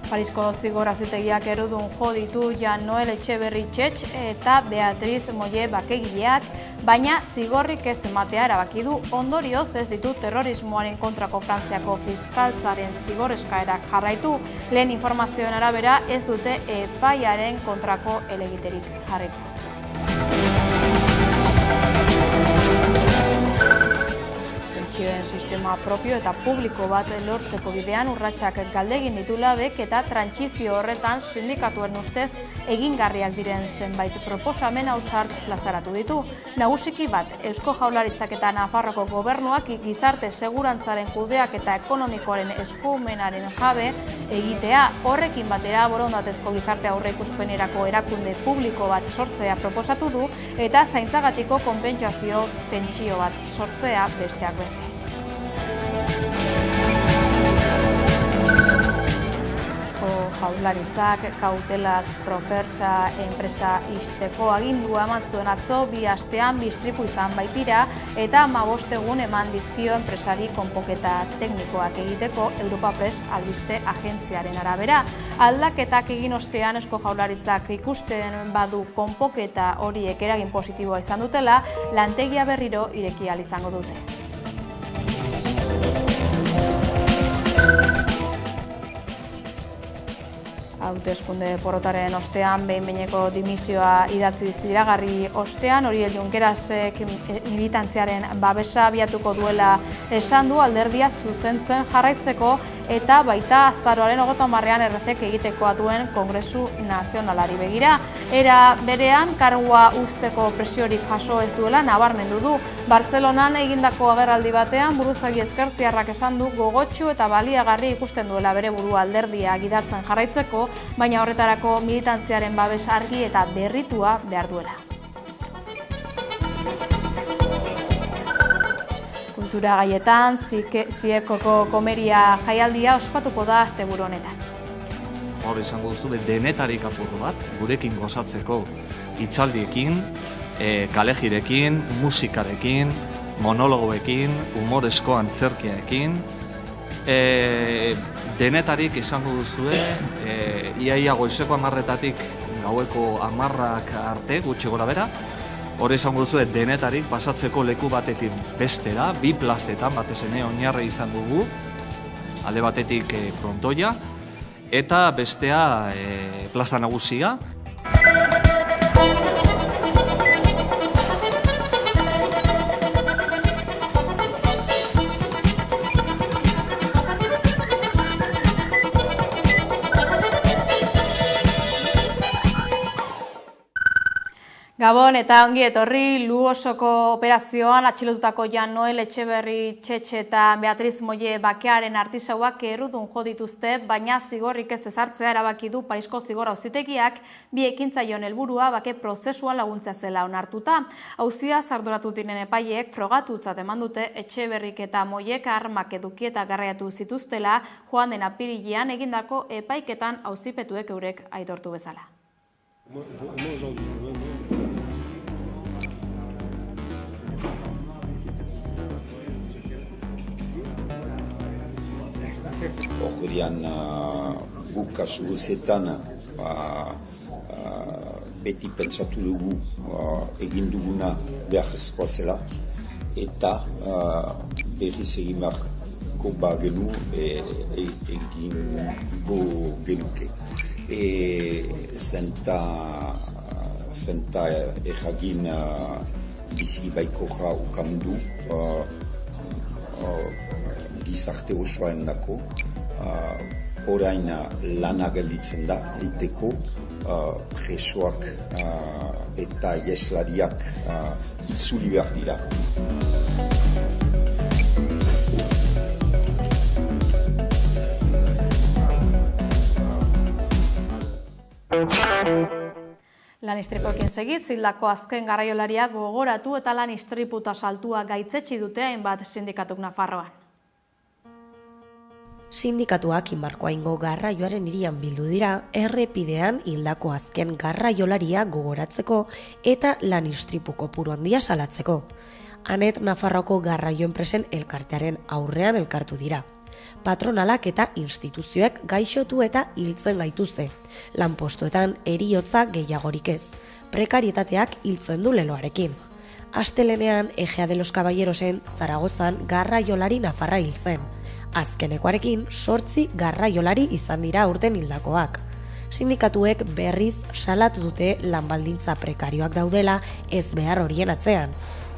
Parisko zigor auzitegiak errudun jo ditu Jan Noel Etxeberri Txetx eta Beatriz Molle bakegileak, baina zigorrik ez ematea erabaki du. Ondorioz ez ditu terrorismoaren kontrako Frantziako fiskaltzaren zigor eskaerak jarraitu. Lehen informazioen arabera ez dute epaiaren kontrako helegiterik jarraitu. Pentsioen sistema propio eta publiko bat lortzeko bidean urratsak galdegin ditu labek eta trantsizio horretan sindikatuen ustez egingarriak diren zenbait proposamen ausart plazaratu ditu. Nagusiki bat, Eusko Jaurlaritzak eta Nafarroko gobernuak gizarte segurantzaren kudeaketa ekonomikoaren eskumenaren jabe egitea, horrekin batera borondatezko gizarte aurreikuspenerako erakunde publiko bat sortzea proposatu du eta zaintzagatiko konpentsazio pentsio bat sortzea besteak beste. Jaurlaritzak kautelaz Profersa enpresa ixteko agindua eman zuen atzo, 2 astean bi istripu izan baitira eta 15 egun eman dizkio enpresari konpoketa teknikoak egiteko Europa Press albiste agentziaren arabera. Aldaketak egin ostean Eusko Jaurlaritzak ikusten badu konpoketa horiek eragin positiboa izan dutela, lantegia berriro ireki ahal izango dute. Hauteskunde porrotaren ostean behin-behineko dimisioa idatzi iragarri ostean, Oriol Junquerasek militantziaren babesa abiatuko duela esan du alderdia zuzentzen jarraitzeko eta baita azaroaren 30ean errezek egitekoa duen Kongresu Nazionalari begira. Era berean, kargua uzteko presiorik jaso ez duela nabarmendu du. Bartzelonan egindako agerraldi batean buruzagi ezkertiarrak esan du gogotsu eta baliagarri ikusten duela bere burua alderdia gidatzen jarraitzeko, baina horretarako militantziaren babes argi eta berritua behar duela. Kultura gaietan, Ziekoko komeria jaialdia ospatuko da asteburu honetan. Hor izango duzu denetarik apurru bat, gurekin gozatzeko hitzaldiekin, kalejirekin, musikarekin, monologoekin, humorezko antzerkiarekin, denetarik izango duzue, iaia goizeko 10:00-tatik gaueko 10:00 arte, gutxi gora bera. Hor izango duzue denetarik pasatzeko leku batetik bestera, 2 plazetan, batez ere Oinarri izan dugu, alde batetik frontoia, eta bestea plaza nagusia. Gabon eta ongi etorri, Luosoko operazioan atxilotutako Jan Noel Etxeberri Txetx eta Beatriz Molle bakearen artisauak errudun jo dituzte, baina zigorrik ez ezartzea erabaki du Parisko zigor auzitegiak, bi ekintzaion helburua bake prozesuan laguntzea zela onartuta. Auzia arduratu diren epaileek frogatutzat eman dute Etxeberrik eta Mollek armak eduki eta garraiatu zituztela joan den apirilean egindako epaiketan auzipetuek eurek aitortu bezala. Horrean guk kasu guzetan beti pentsatu dugu egin duguna beharrezkoa zela eta berriz egin beharko bagenu egingo genuke. Zenta erragin biziki baikorra ukandu gizarte osoaren dako, orain lana gelditzen da, liteko presoak eta ieslariak itzuli behar dira. Lan istripuekin segiz, hildako azken garraiolariak gogoratu eta lan istriputa saltua gaitzetsi dute hainbat sindikatuk Nafarroan. Sindikatuak Inbarkoaingo garraioaren hirian bildu dira, errepidean hildako azken garraiolaria gogoratzeko eta lan istripu kopuru handia salatzeko. Anet Nafarroako garraio enpresen elkartearen aurrean elkartu dira. patronalak eta instituzioek gaixotu eta hiltzen gaituzte. Lanpostuetan heriotza gehiagorik ez. Prekarietateak hiltzen du leloarekin. Astelenean Ejea de los Caballerosen Zaragozan garraiolari nafarra hil zen. Azkenekoarekin 8 garraiolari izan dira aurten hildakoak. Sindikatuek berriz salatu dute lanbaldintza prekarioak daudela ez behar horien atzean.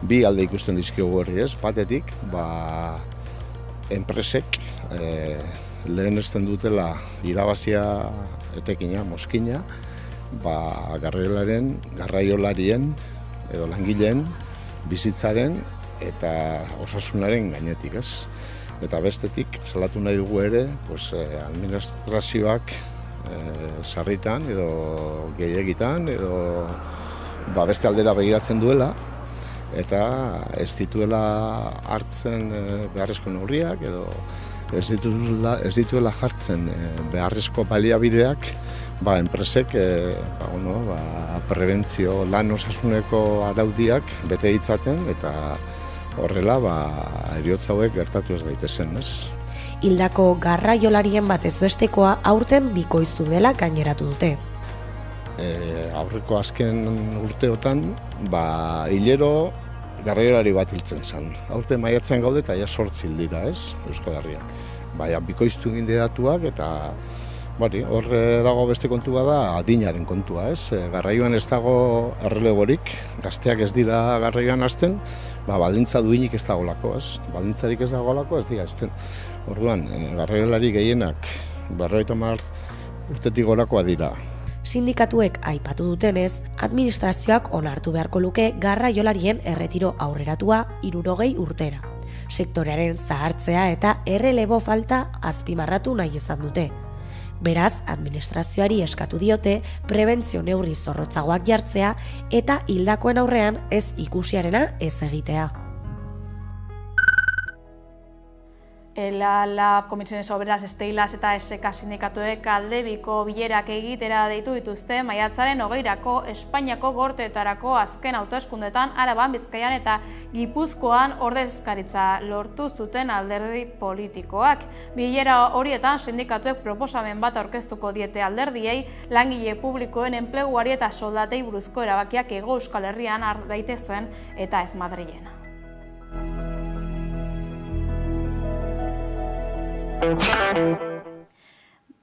Bi alde ikusten dizkiogu horri ez, batetik, enpresek lehenesten dutela irabazia etekina, moskina, garraiolarien edo langileen bizitzaren eta osasunaren gainetik ez. Eta bestetik, salatu nahi dugu ere, administrazioak sarritan edo gehiegitan edo beste aldera begiratzen duela eta ez dituela hartzen beharrezko neurriak edo ez dituela jartzen beharrezko baliabideak enpresek prebentzio lan osasuneko araudiak bete ditzaten eta horrela heriotza hauek gertatu ez daitezen, ez? Hildako garraiolarien batez bestekoa aurten bikoiztu dela gaineratu dute. Aurreko azken urteotan, hilero garraiolari bat hiltzen zen. Aurten maiatzean gaude eta 8 hil dira, ez? Euskal Herrian. Bikoiztu egin datuak eta hor dago beste kontua da adinaren kontua, ez? Garraioan ez dago errelegorik, gazteak ez dira garraioan hasten, baldintza duinik ez dagolako, ez? Baldintzarik ez dagolako, ez dira, ez. Orduan, garraiolari gehienak 50 urtetik gorakoa dira. Sindikatuek aipatu dutenez, administrazioak onartu beharko luke garraiolarien erretiro aurreratua 60 urtera. Sektorearen zahartzea eta errelebo falta azpimarratu nahi izan dute. Beraz, administrazioari eskatu diote prebentzio neurri zorrotzagoak jartzea eta hildakoen aurrean ez ikusiarena ez egitea. La Comisiones Obreras Steilas eta SK sindikatuek aldebiko bilerak egitera deitu dituzte maiatzaren 20rako Espainiako gorteetarako azken hauteskundetan Araban, Bizkaian eta Gipuzkoan ordezkaritza lortu zuten alderdi politikoak. Bilera horietan sindikatuek proposamen bat aurkeztuko diete alderdiei langile publikoen enpleguari eta soldatei buruzko erabakiak Hego Euskal Herrian har daitezen eta ez Madrilen.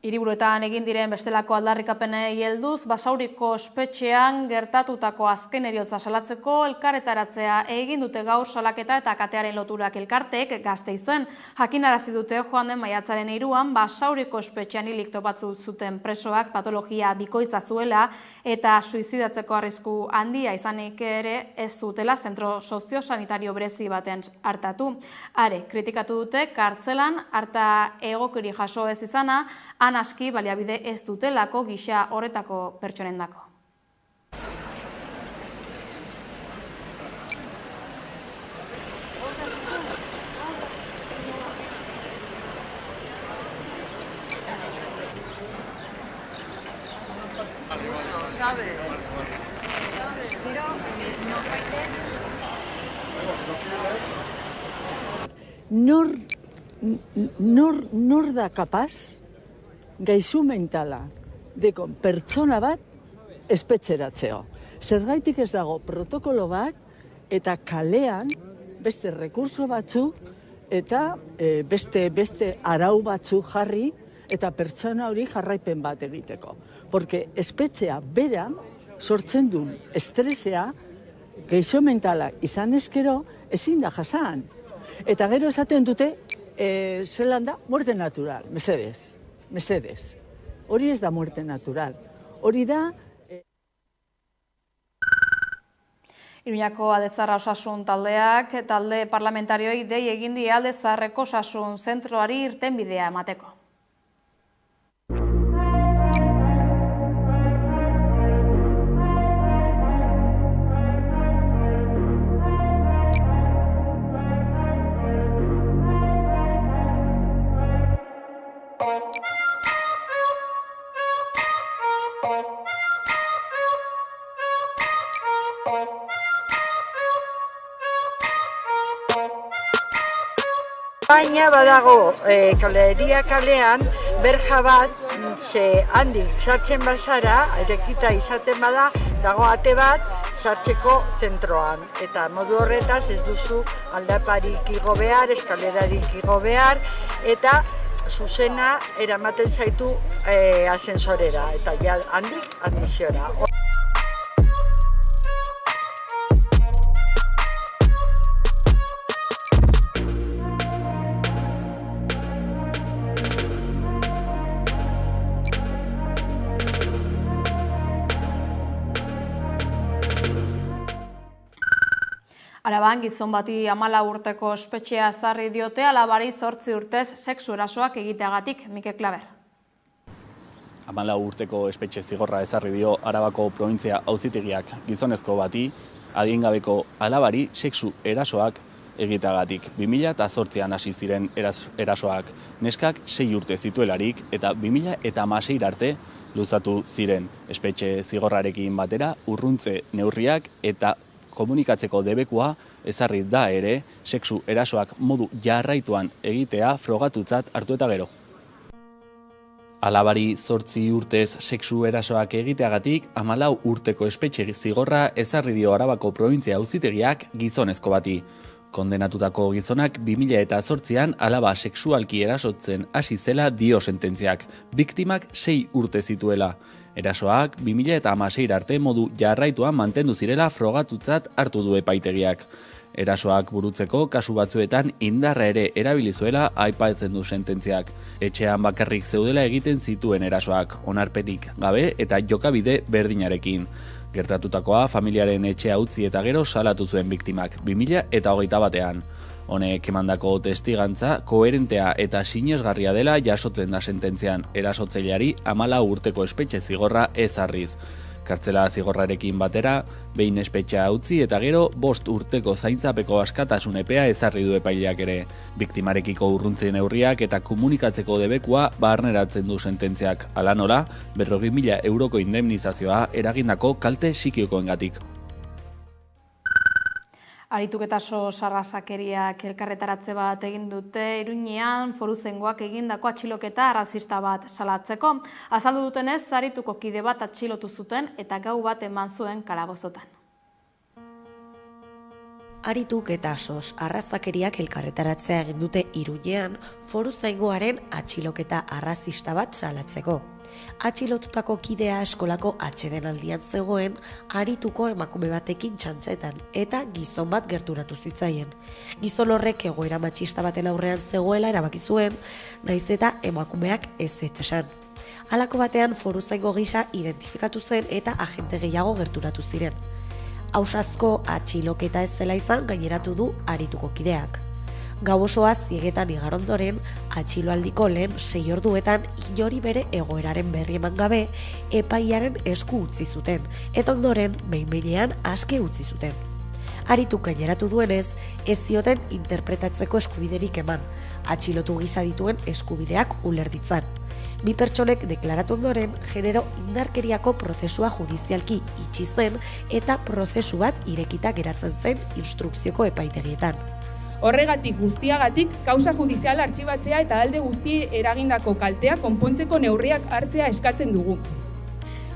Hiriburuetan egin diren bestelako aldarrikapenei helduz, Basauriko espetxean gertatutako azken heriotza salatzeko elkarretaratzea egin dute gaur salaketa eta katearen loturak elkarteek Gasteizen. Jakinarazi dute joan den maiatzaren 3an Basauriko espetxean hilik topatu zuten presoak patologia bikoitza zuela eta suizidatzeko arrisku handia izanik ere ez zutela zentro soziosanitario berezi batean hartatu. Are, kritikatu dute kartzelan harta egokiri jaso ez izana, aski baliabide ez dutelako gisa horretako pertsonendako. Nor da kapaz gaizu mentala deko pertsona bat espetxeratzeo. Zergaitik ez dago protokolo bat eta kalean beste rekurso batzuk eta beste arau batzuk jarri eta pertsona hori jarraipen bat egiteko. Porque espetxea bera sortzen duen estresea gaizo mentala izan eskero ezin da jasan. Eta gero esaten dute zelan da muerte natural, mesedez. Mesedez. Hori ez da muerte natural. Hori da... Iruñako Aldezarra Osasun taldeak talde parlamentarioi dei egin die Aldezarreko Osasun Zentroari irtenbidea emateko. baina badago Galeria kalean berja bat, ze handik sartzen bazara, irekita izaten bada, dago ate bat sartzeko zentroan. Eta modu horretaz ez duzu aldaparik igo behar, eskalerarik igo behar, eta zuzena eramaten zaitu asensorera, eta ja handik admisiora. Araban, gizon bati 14 urteko espetxea ezarri diote, alabari 8 urtez sexu erasoak egiteagatik. Mikel Klaber. 14 urteko espetxe zigorra ezarri dio Arabako probintzia auzitegiak gizonezko bati, adingabeko alabari sexu erasoak egiteagatik. 2008an hasi ziren erasoak, neskak 6 urte zituelarik eta 2016 arte luzatu ziren. Espetxe zigorrarekin batera urruntze neurriak eta komunikatzeko debekua ezarri da ere, sexu erasoak modu jarraituan egitea frogatutzat hartu eta gero. Alabari 8 urtez sexu erasoak egiteagatik 14 urteko espetxe zigorra ezarri dio Arabako probintzia auzitegiak gizonezko bati. Kondenatutako gizonak 2008an alaba sexualki erasotzen hasi zela dio sententziak, biktimak 6 urte zituela. Erasoak 2016 arte modu jarraituan mantendu zirela frogatutzat hartu du epaitegiak. Erasoak burutzeko kasu batzuetan indarra ere erabili zuela aipatzen du sententziak. Etxean bakarrik zeudela egiten zituen erasoak, onarpenik gabe eta jokabide berdinarekin. Gertatutakoa familiaren etxea utzi eta gero salatu zuen biktimak 2021an. Honek emandako testigantza koherentea eta sinesgarria dela jasotzen da sententzian, erasotzaileari 14 urteko espetxe zigorra ezarriz. Kartzela zigorrarekin batera, behin espetxea utzi eta gero 5 urteko zaintzapeko askatasun epea ezarri du epaileak ere. Biktimarekiko urruntze neurriak eta komunikatzeko debekua barneratzen du sententziak. Hala nola, 40.000 euroko indemnizazioa eragindako kalte psikikoengatik. Arituk eta sarrazakeriak elkarretaratze bat egin dute Iruñean foruzaingoak egindako atxiloketa arrazista bat salatzeko. Azaldu dutenez, arituko kide bat atxilotu zuten eta gau bat eman zuen kalabozotan. Arituk eta arrazakeriak elkarretaratzea egin dute Iruñean foruzaingoaren atxiloketa arrazista bat salatzeko. Atxilotutako kidea eskolako atsedenaldian zegoen arituko emakume batekin txantzetan eta gizon bat gerturatu zitzaien. Gizon horrek egoera matxista baten aurrean zegoela erabaki zuen, naiz eta emakumeak ez etxesan. Halako batean foruzaingo gisa identifikatu zen eta agente gehiago gerturatu ziren. Ausazko atxiloketa ez zela izan gaineratu du arituko kideak. Gau osoa ziegetan igar ondoren, atxiloaldiko lehen 6 orduetan inori bere egoeraren berri eman gabe epaiaren esku utzi zuten, eta ondoren behin-behinean aske utzi zuten. Arituk gaineratu duenez, ez zioten interpretatzeko eskubiderik eman, atxilotu gisa dituen eskubideak uler ditzan. 2 pertsonek deklaratu ondoren, genero indarkeriako prozesua judizialki itxi zen eta prozesu bat irekita geratzen zen instrukzioko epaitegietan. Horregatik guztiagatik, kausa judiziala artxibatzea eta alde guzti eragindako kaltea konpontzeko neurriak hartzea eskatzen dugu.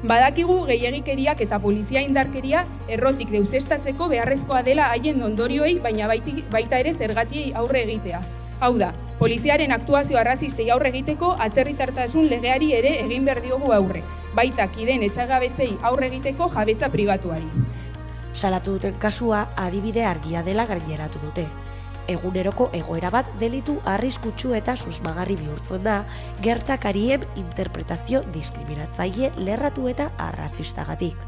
Badakigu gehiegikeriak eta polizia indarkeria errotik deusestatzeko beharrezkoa dela haien ondorioei, baina baita ere zergatiei aurre egitea. Hau da, poliziaren aktuazio arrazistei aurre egiteko atzerritartasun legeari ere egin behar diogu aurre, baita kideen etxagabetzei aurre egiteko jabetza pribatuari. Salatu duten kasua adibide argia dela gaineratu dute. Eguneroko egoera bat delitu arriskutsu eta susmagarri bihurtzen da, gertakarien interpretazio diskriminatzaile lerratu eta arrazistagatik.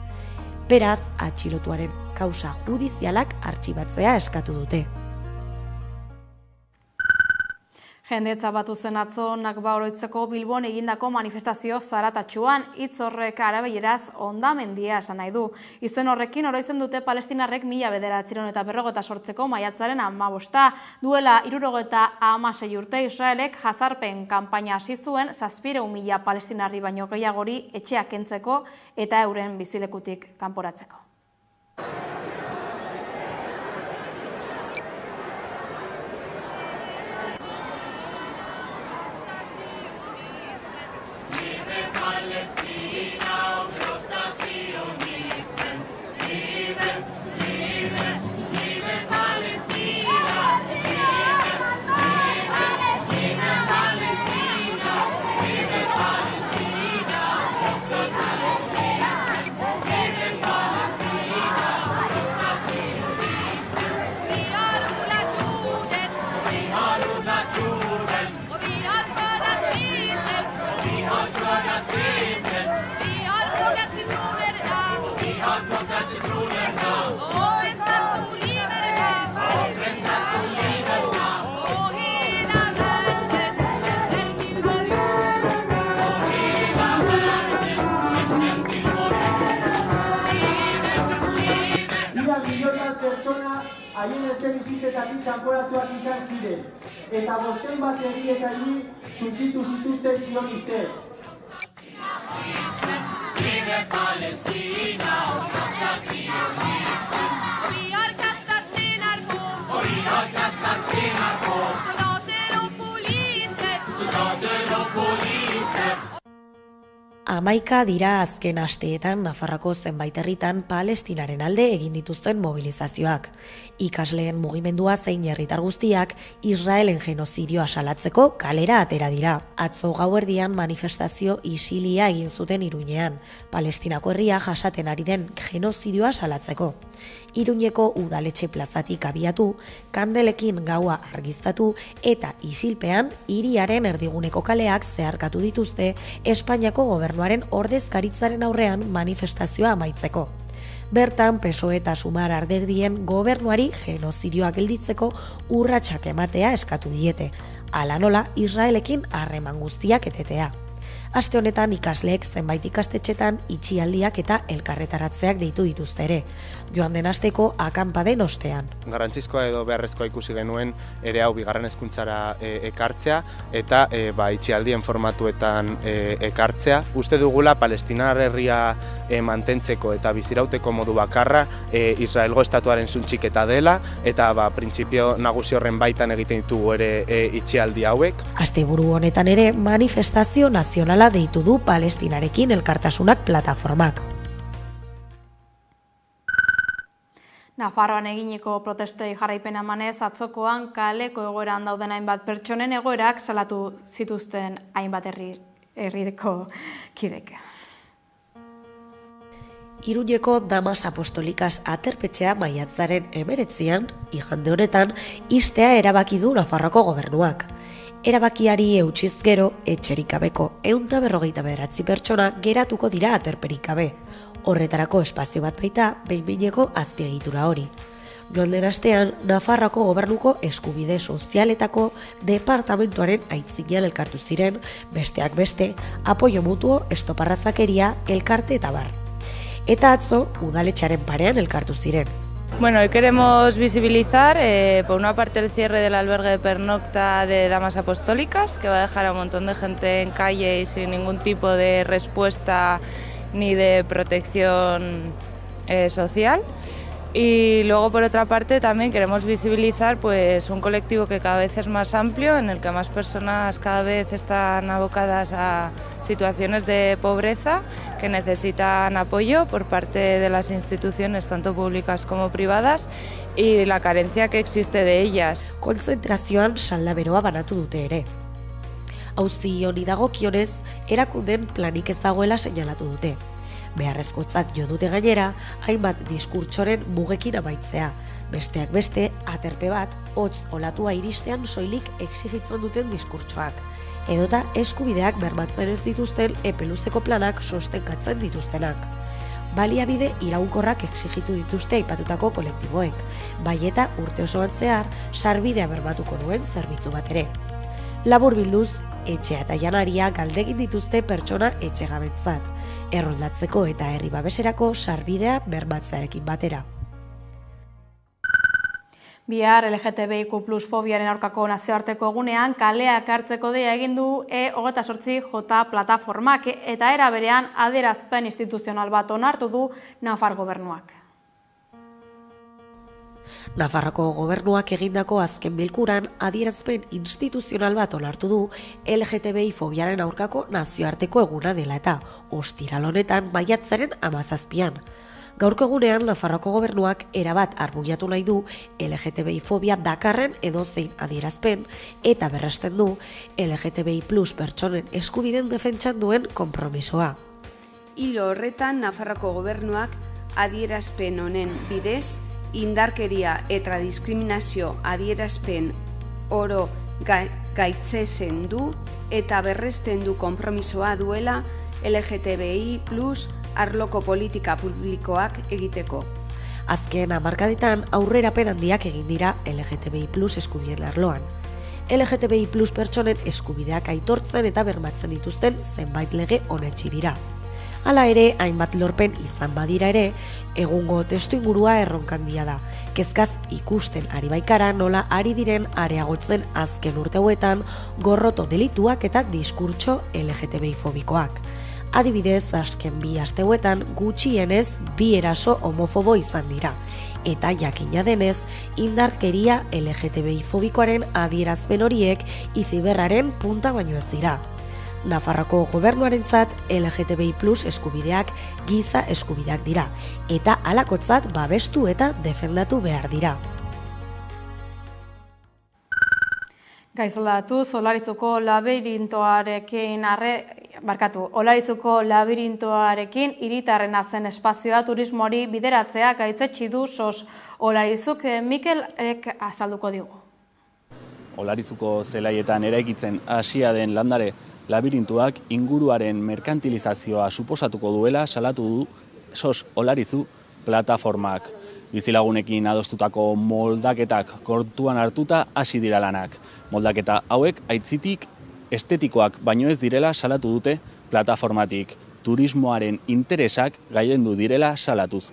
Beraz, atxilotuaren kausa judizialak artxibatzea eskatu dute. Jendetza batu zen atzo Nakba oroitzeko Bilbon egindako manifestazio zaratatsuan, hitz horrek arabeieraz hondamendia esan nahi du. Izen horrekin oroitzen dute palestinarrek 1948ko maiatzaren 15. Duela 76 urte Israelek jazarpen kanpaina hasi zuen 700.000 palestinarri baino gehiagori etxeak kentzeko eta euren bizilekutik kanporatzeko. haien etxebizitzetatik kanporatuak izan ziren, eta 500 bat herrietari suntsitu zituzten zionistek. Vive Palestina, oprasa zionisten. Horiak kastatzen argo, horiak kastatzen argo. Soldatero polizek. 11 dira azken asteetan Nafarroako zenbait herritan Palestinaren alde egin dituzten mobilizazioak. Ikasleen mugimendua zein herritar guztiak Israelen genozidioa salatzeko kalera atera dira. Atzo gauerdian manifestazio isilia egin zuten Iruñean, Palestinako herria jasaten ari den genozidioa salatzeko. Iruñeko udaletxe plazatik abiatu, kandelekin gaua argiztatu eta isilpean hiriaren erdiguneko kaleak zeharkatu dituzte Espainiako gobernuaren ordezkaritzaren aurrean manifestazioa amaitzeko. Bertan, PSOE eta Sumar alderdien gobernuari genozidioa gelditzeko urratsak ematea eskatu diete, hala nola Israelekin harreman guztiak etetea. Aste honetan ikasleek zenbait ikastetxetan itxialdiak eta elkarretaratzeak deitu dituzte ere, joan den asteko akanpaden ostean. Garrantzizkoa edo beharrezkoa ikusi genuen ere hau bigarren hezkuntzara ekartzea eta itxialdien formatuetan ekartzea. Uste dugula Palestinar herria mantentzeko eta bizirauteko modu bakarra Israelgo estatuaren suntxiketa dela eta printzipio nagusi horren baitan egiten ditugu ere itxialdi hauek. Asteburu honetan ere manifestazio nazionala deitu du Palestinarekin elkartasunak plataformak. Nafarroan eginiko protestei jarraipena emanez atzokoan kaleko egoeran dauden hainbat pertsonen egoerak salatu zituzten hainbat herriko kidek. Iruñeko Damas Apostolikas aterpetxea maiatzaren 19an, igande honetan, ixtea erabaki du Nafarroako gobernuak. Erabakiari eutsiz gero, etxerik gabeko 159 pertsona geratuko dira aterperik gabe. Horretarako espazio bat baita, behin-behineko azpiegitura hori. Joan den astean, Nafarroako gobernuko eskubide sozialetako departamentuaren aitzinean elkartu ziren, besteak beste, apoio mutuo, estoparrazakeria, elkarte eta bar. Eta atzo, udaletxearen parean elkartu ziren. Bueno, hoy queremos visibilizar, por una parte, el cierre del albergue de pernocta de Damas Apostólicas, que va a dejar a un montón de gente en calle y sin ningún tipo de respuesta ni de protección social. Y luego, por otra parte, también queremos visibilizar pues, un colectivo que cada vez es más amplio, en el que más personas cada vez están abocadas a situaciones de pobreza, que necesitan apoyo por parte de las instituciones, tanto públicas como privadas, y la carencia que existe de ellas. Kontzentrazioan salda beroa banatu dute ere. Auzi honi dagokionez, erakundeen planik ez dagoela seinalatu dute. Beharrezkotzak jo dute gainera, hainbat diskurtsoren mugekin amaitzea. Besteak beste, aterpe bat, hotz olatua iristean soilik exigitzen duten diskurtsoak. Edota eskubideak bermatzen ez dituzten epeluzeko planak sostengatzen dituztenak. Baliabide iraunkorrak exigitu dituzte aipatutako kolektiboek, bai eta urte osoan zehar sarbidea bermatuko duen zerbitzu bat ere. Laburbilduz, etxea eta janaria galdegin dituzte pertsona etxegabentzat, erroldatzeko eta herri babeserako sarbidea bermatzearekin batera. Bihar LGTBIQ+ fobiaren aurkako nazioarteko egunean kaleak hartzeko deia egin du E28J plataformak eta era berean adierazpen instituzional bat onartu du Nafar gobernuak. Nafarroko gobernuak egindako azken bilkuran adierazpen instituzional bat onartu du LGTBI fobiaren aurkako nazioarteko eguna dela eta ostiral honetan maiatzaren 17an. Gaurko egunean Nafarroko gobernuak erabat arbuiatu nahi du LGTBI fobia dakarren edozein adierazpen eta berresten du LGTBI+ pertsonen eskubideen defentsan duen konpromisoa. Hilo horretan Nafarroko gobernuak adierazpen honen bidez indarkeria eta diskriminazio adierazpen oro gaitzesten du eta berresten du konpromisoa duela LGTBI+ arloko politika publikoak egiteko. Azken hamarkadetan aurrerapen handiak egin dira LGTBI+ eskubideen arloan. LGTBI+ pertsonen eskubideak aitortzen eta bermatzen dituzten zenbait lege onetsi dira. Hala ere, hainbat lorpen izan badira ere, egungo testuingurua erronkandia da. Kezkaz ikusten ari baikara nola ari diren areagotzen azken urte hauetan gorroto delituak eta diskurtso LGTBI fobikoak. Adibidez, azken 2 aste hauetan gutxienez 2 eraso homofobo izan dira. Eta jakina denez, indarkeria LGTBI fobikoaren adierazpen horiek iziberraren punta baino ez dira. Nafarroko gobernuarentzat LGTBI+ eskubideak giza eskubideak dira, eta halakotzat babestu eta defendatu behar dira. Gaizaldatu, Olarizuko labirintoarekin hiritarrena zen espazioa turismoari bideratzea gaitzetsi du SOS Olarizuk. Mikelek azalduko digu. Olarizuko zelaietan eraikitzen hasia den landare labirintuak inguruaren merkantilizazioa suposatuko duela salatu du SOS Olarizu plataformak. Bizilagunekin adostutako moldaketak kontuan hartuta hasi dira lanak. Moldaketa hauek aitzitik estetikoak baino ez direla salatu dute plataformatik. Turismoaren interesak gailendu direla salatuz.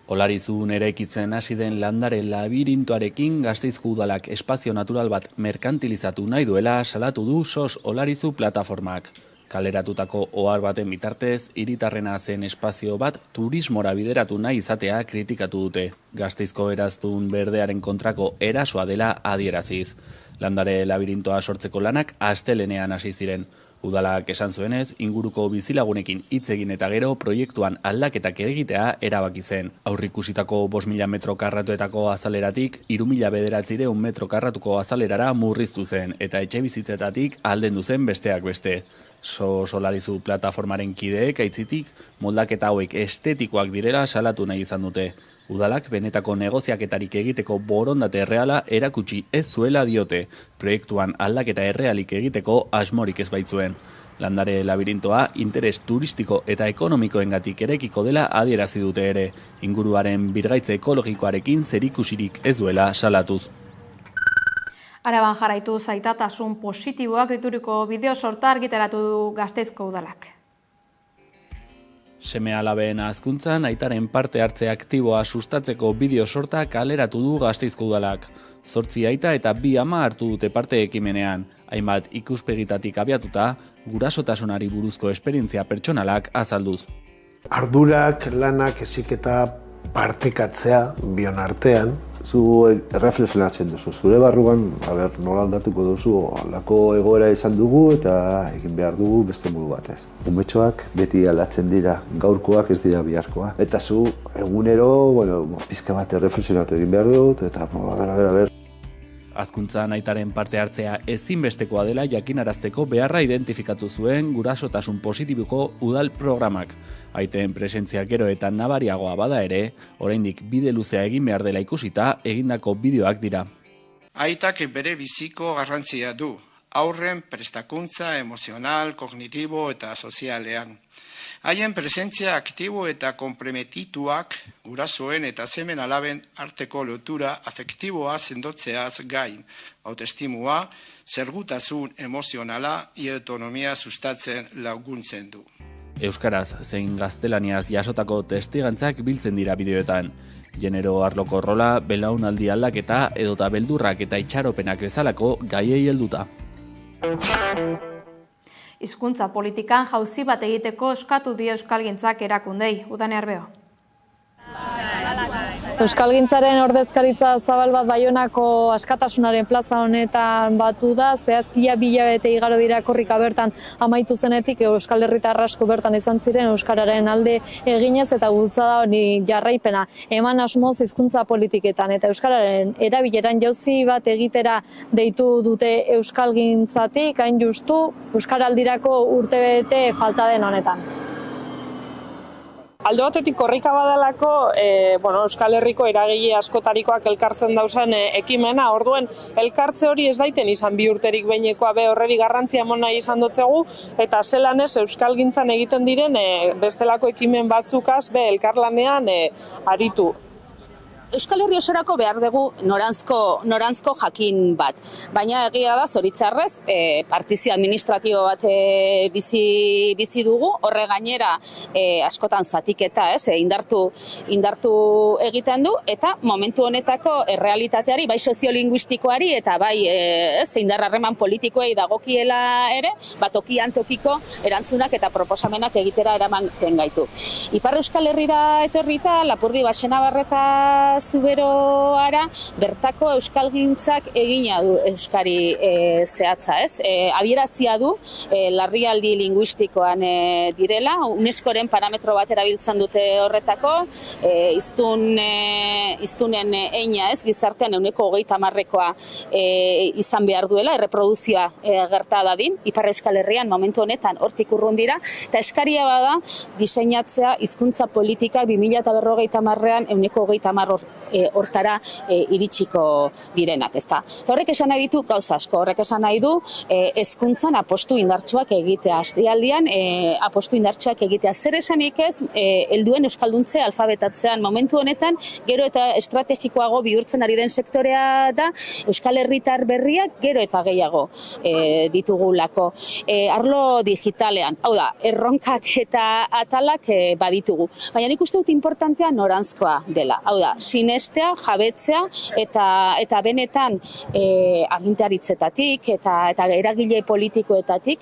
Olarizun eraikitzen hasi den landare labirintoarekin Gasteizko udalak espazio natural bat merkantilizatu nahi duela salatu du SOS Olarizu plataformak. Kaleratutako ohar baten bitartez, hiritarrena zen espazio bat turismora bideratu nahi izatea kritikatu dute. Gasteizko eraztun berdearen kontrako erasoa dela adieraziz. Landare labirintoa sortzeko lanak astelenean hasi ziren. Udalak esan zuenez, inguruko bizilagunekin hitz egin eta gero proiektuan aldaketak egitea erabaki zen. Aurrikusitako 5.000 metro karratuetako azaleratik 3.900 metro karratuko azalerara murriztu zen eta etxebizitzetatik aldendu zen besteak beste. SOS Olarizu plataformaren kideek aitzitik moldaketa hauek estetikoak direla salatu nahi izan dute. Udalak benetako negoziaketarik egiteko borondate erreala erakutsi ez zuela diote, proiektuan aldaketa errealik egiteko asmorik ez baitzuen. Landare labirintoa interes turistiko eta ekonomikoengatik erekiko dela adierazi dute ere, inguruaren birgaitze ekologikoarekin zerikusirik ez duela salatuz. Araban jarraitu zaitatasun positiboak dituriko bideo sorta argitaratu du Gasteizko udalak. Seme-alaben hazkuntzan aitaren parte hartze aktiboa sustatzeko bideo sorta kaleratu du Gasteizko udalak. 8 aita eta 2 ama hartu dute parte ekimenean, hainbat ikuspegitatik abiatuta, gurasotasunari buruzko esperientzia pertsonalak azalduz. Ardurak, lanak, heziketa partekatzea bion artean. Zu reflexionatzen duzu, zure barruan, nola aldatuko duzu, halako egoera izan dugu eta egin behar dugu beste modu batez. Umetxoak beti aldatzen dira, gaurkoak ez dira biharkoa. Eta zu egunero, pizka bat reflexionatu egin behar dut, eta a ber. Hazkuntzan aitaren parte hartzea ezinbestekoa dela jakinarazteko beharra identifikatu zuen gurasotasun positiboko udal programak. Aiten presentzia gero eta nabariagoa bada ere, oraindik bide luzea egin behar dela ikusita egindako bideoak dira. Aitak bere biziko garrantzia du, aurren prestakuntza emozional, kognitibo eta sozialean. Haien presentzia aktibo eta konprometituak gurasoen eta semen alaben arteko lotura afektiboa sendotzeaz gain, autoestimua, zergutasun emozionala eta autonomia sustatzen laguntzen du. Euskaraz zein gaztelaniaz jasotako testigantzak biltzen dira bideoetan. Genero arloko rola, belaunaldi aldaketa edota beldurrak eta itxaropenak bezalako gaiei helduta. Hizkuntza politikan jauzi bat egiteko eskatu die Euskalgintzak erakundei. Udane Arbeo. Euskalgintzaren ordezkaritza zabal bat Baionako askatasunaren plaza honetan batu da, zehazkia 2 hilabete igaro dira korrika bertan amaitu zenetik Euskal Herritar asko bertan izan ziren euskararen alde eginez eta bultzada hori jarraipena eman asmoz hizkuntza politiketan eta euskararen erabileran jauzi bat egitera deitu dute Euskalgintzatik, hain justu euskaraldirako urtebete falta den honetan. Alde batetik korrika badalako, Euskal Herriko eragile askotarikoak elkartzen dauzen ekimena, orduen elkartze hori ez daiten izan 2 urterik behinekoa horreri garrantzia emon nahi izan dotzegu, eta zelan ez Euskalgintzan egiten diren bestelako ekimen batzukaz elkarlanean aritu. Euskal Herri osorako behar dugu noranzko jakin bat. Baina egia da, zoritxarrez, partizio administratibo bat bizi dugu, horre gainera askotan zatiketa, indartu egiten du, eta momentu honetako errealitateari, bai soziolinguistikoari, eta bai indar harreman politikoei dagokiela ere, tokian tokiko erantzunak eta proposamenak egitera eramaten gaitu. Ipar Euskal Herrira etorrita, Lapurdi Baxenabarreta Zuberoara, bertako euskalgintzak egina du euskari zehatza, adierazia du larrialdi linguistikoan direla, UNESCOren parametro bat erabiltzen dute horretako, hiztunen eina gizartean 30%koa izan behar duela, erreproduzioa gerta dadin, Ipar Euskal Herrian momentu honetan hortik urrun dira, eta eskaria bada diseinatzea hizkuntza politika 2050ean 30% hortara iritsiko direnak, ezta. Eta horrek esan nahi ditu gauza asko, horrek esan nahi du hezkuntzan apostu indartsuak egitea, astialdian apostu indartsuak egitea. Zer esanik ez, helduen euskalduntze alfabetatzean momentu honetan, gero eta estrategikoago bihurtzen ari den sektorea da, Euskal Herritar berriak gero eta gehiago ditugulako. Arlo digitalean, hau da, erronkak eta atalak baditugu. Baina nik uste dut importantea noranzkoa dela. Hau da, sinestea, jabetzea eta benetan agintaritzetatik eta eragile politikoetatik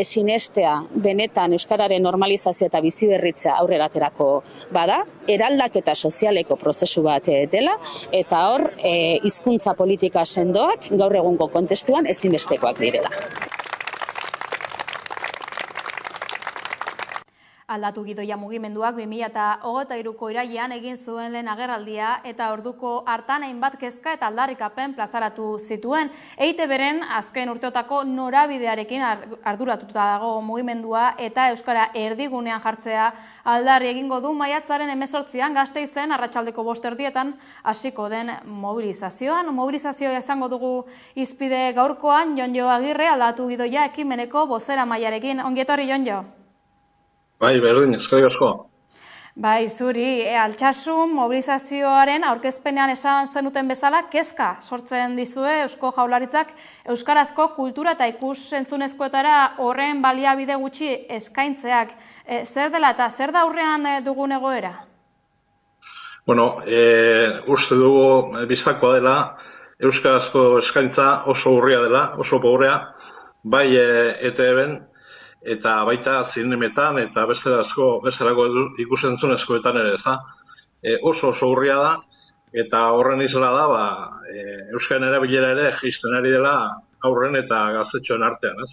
sinestea benetan euskararen normalizazio eta biziberritzea aurrera aterako bada, eraldaketa sozialeko prozesu bat dela, eta hor hizkuntza politika sendoak gaur egungo kontestuan ezinbestekoak direla. Aldatu Gidoia mugimenduak 2023ko irailean egin zuen lehen agerraldia eta orduko hartan hainbat kezka eta aldarrikapen plazaratu zituen. EITB-ren azken urteotako norabidearekin arduratuta dago mugimendua eta euskara erdigunean jartzea aldarri egingo du maiatzaren 18an Gasteizen arratsaldeko 5:00 hasiko den mobilizazioan. Mobilizazioa izango dugu hizpide gaurkoan Jonjo Agirre Aldatu Gidoia ekimeneko bozeramailearekin. Ongi etorri Jonjo. Bai, berdin, eskerrik asko. Bai, zuri, Altsasun mobilizazioaren aurkezpenean esan zenuten bezala, kezka sortzen dizue Eusko Jaurlaritzak euskarazko kultura eta ikus-entzunezkoetara horren baliabide gutxi eskaintzeak. Zer dela eta zer da aurrean dugun egoera? Bueno, uste dugu bistakoa dela, euskarazko eskaintza oso urria dela, oso pobrea, bai ETB-en, eta baita zinemetan eta bestelako ikusentzunezkoetan ere, oso urria da, eta horren isla da, euskaren erabilera ere jaisten ari dela aurren eta gaztetxoen artean, ez?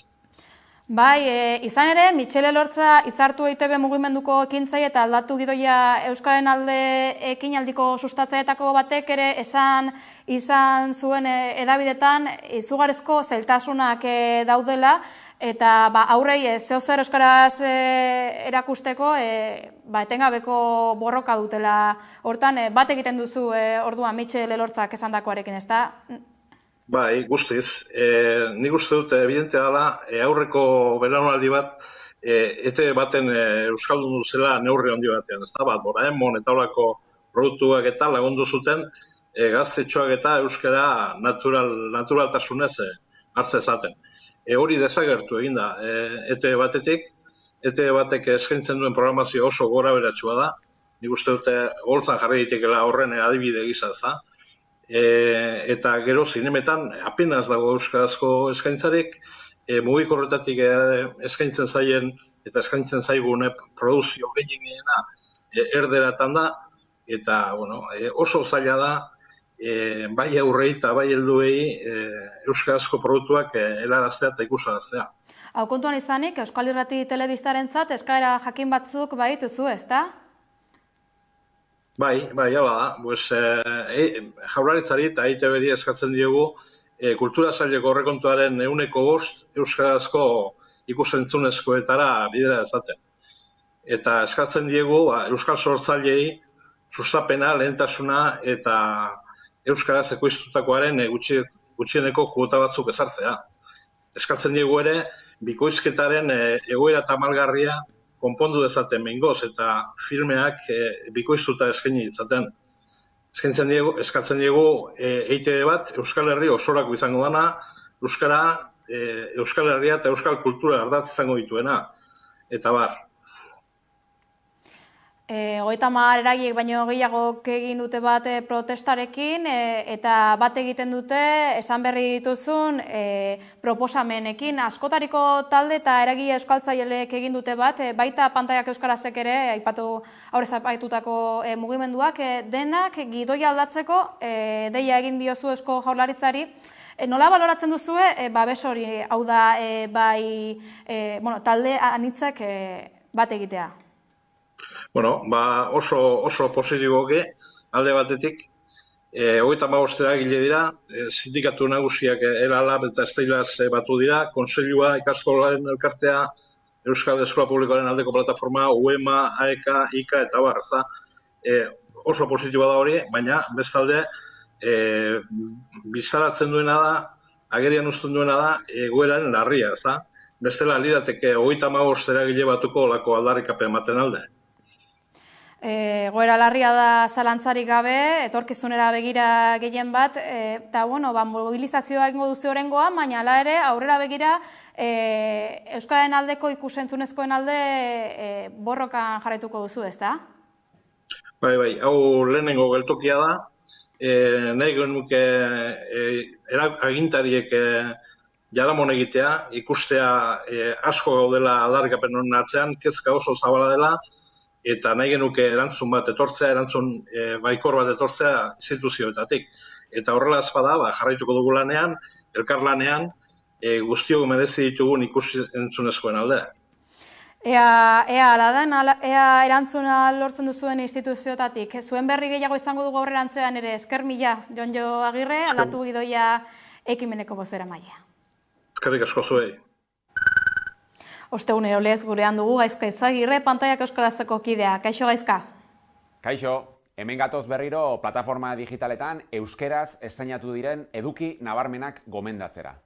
Bai, izan ere, Mitxele Elortza hitzartu EITB mugimenduko ekintzaile eta Aldatu Gidoia euskaren alde ekinaldiko sustatzailetako batek ere izan zuen edabidetan izugarrizko zailtasunak daudela, eta aurrei zeozer euskaraz erakusteko etengabeko borroka dutela. Hortan, bat egiten duzu orduan Mitxele Elortzak esandakoarekin, ezta? Bai, guztiz. Nik uste dut evidentea dela aurreko belaunaldi bat ETB baten euskaldun duzela neurri handi batean, ezta? Doraemon eta horako produktuak eta lagundu zuten gaztetxoak eta euskara naturaltasunez hartze zaten. Hori desagertu egin da ETB batetik, ETB batek eskaintzen duen programazio oso gora beratsua da, nik uste dute holtzan jarri ditekela horren adibide gisa, ezta? Eta gero zinemetan apenas dago euskarazko eskaintzarik, mugikorretatik eskaintzen zaien eta eskaintzen zaigun produzio gehienena erderatan da, eta oso zaila da bai aurrei eta bai helduei euskarazko produktuak helaraztea eta ikusaraztea. Hau kontuan izanik, Euskal Irrati Telebistarentzat eskaera jakin batzuk badituzu, ezta? Bai, hala da. Jaurlaritzari eta EITB-ri eskatzen diogu kultura saileko aurrekontuaren 5% euskarazko ikusentzunezkoetara bidera dezaten. Eta eskatzen diegu euskal sortzaileei sustapena, lehentasuna eta euskaraz ekoiztutakoaren gutxieneko kuota batzuk ezartzea. Eskatzen diegu ere bikoizketaren egoera tamalgarria konpondu dezaten behingoz eta filmeak bikoiztuta eskaini ditzaten. eskatzen diegu EITB bat Euskal Herri osorako izango dana, Euskara, Euskal Herria eta Euskal Kultura ardatz izango dituena, eta bar. 30 eragiek baino gehiagok egin dute bat protestarekin eta bat egiten dute esan berri dituzun proposamenekin. Askotariko talde eta eragile euskaltzaileek egin dute bat, baita pantaiak euskarazek ere, aurrez aipatutako mugimenduak, denak gidoia aldatzeko deia egin diozu Eusko Jaurlaritzari. Nola baloratzen duzue babes hori, hau da talde anitzek bat egitea? Bueno, oso positiboke alde batetik, 35 eragile dira, sindikatu nagusiak ELA-LAB eta Steilas batu dira, Kontseilua, Ikastolaren elkartea, Euskal Eskola Publikoaren aldeko plataforma, UEMA, AEK, IKA eta bar, oso positiboa da hori, baina bestalde bizaratzen duena da, agerian uzten duena da, egoeraren larria, bestela lirateke 35 eragile batuko olako aldarrikapen ematen alde. Goera larria da zalantzarik gabe, etorkizunera begira gehien bat, eta mobilizazioa egingo duzu orengoa, baina hala ere aurrera begira Euskararen aldeko ikusentzunezkoen alde borrokan jarraituko duzu, ezta? Bai, hau lehenengo geltokia da, nahi genuke agintariek jaramon egitea, ikustea asko gaudela aldarrikapen honen atzean, kezka oso zabala dela, eta nahi genuke erantzun bat etortzea, erantzun baikor bat etortzea instituzioetatik. Eta horrela ez bada, jarraituko dugu lanean, elkarlanean, guztiok merezi ditugun ikusentzunezkoen alde. Ea erantzuna lortzen duzuen instituzioetatik. Zuen berri gehiago izango dugu aurrerantzean ere, esker mila, Jonjo Agirre, aldatu gidoia ekimeneko bozera maila. Eskerrik asko zuei. Ostegunero lez gurean dugu Gaizka Izagirre, pantaiak euskarazeko kidea. Kaixo Gaizka? Kaixo, hemen gatoz berriro plataforma digitaletan euskeraz esteinatu diren eduki nabarmenak gomendatzera.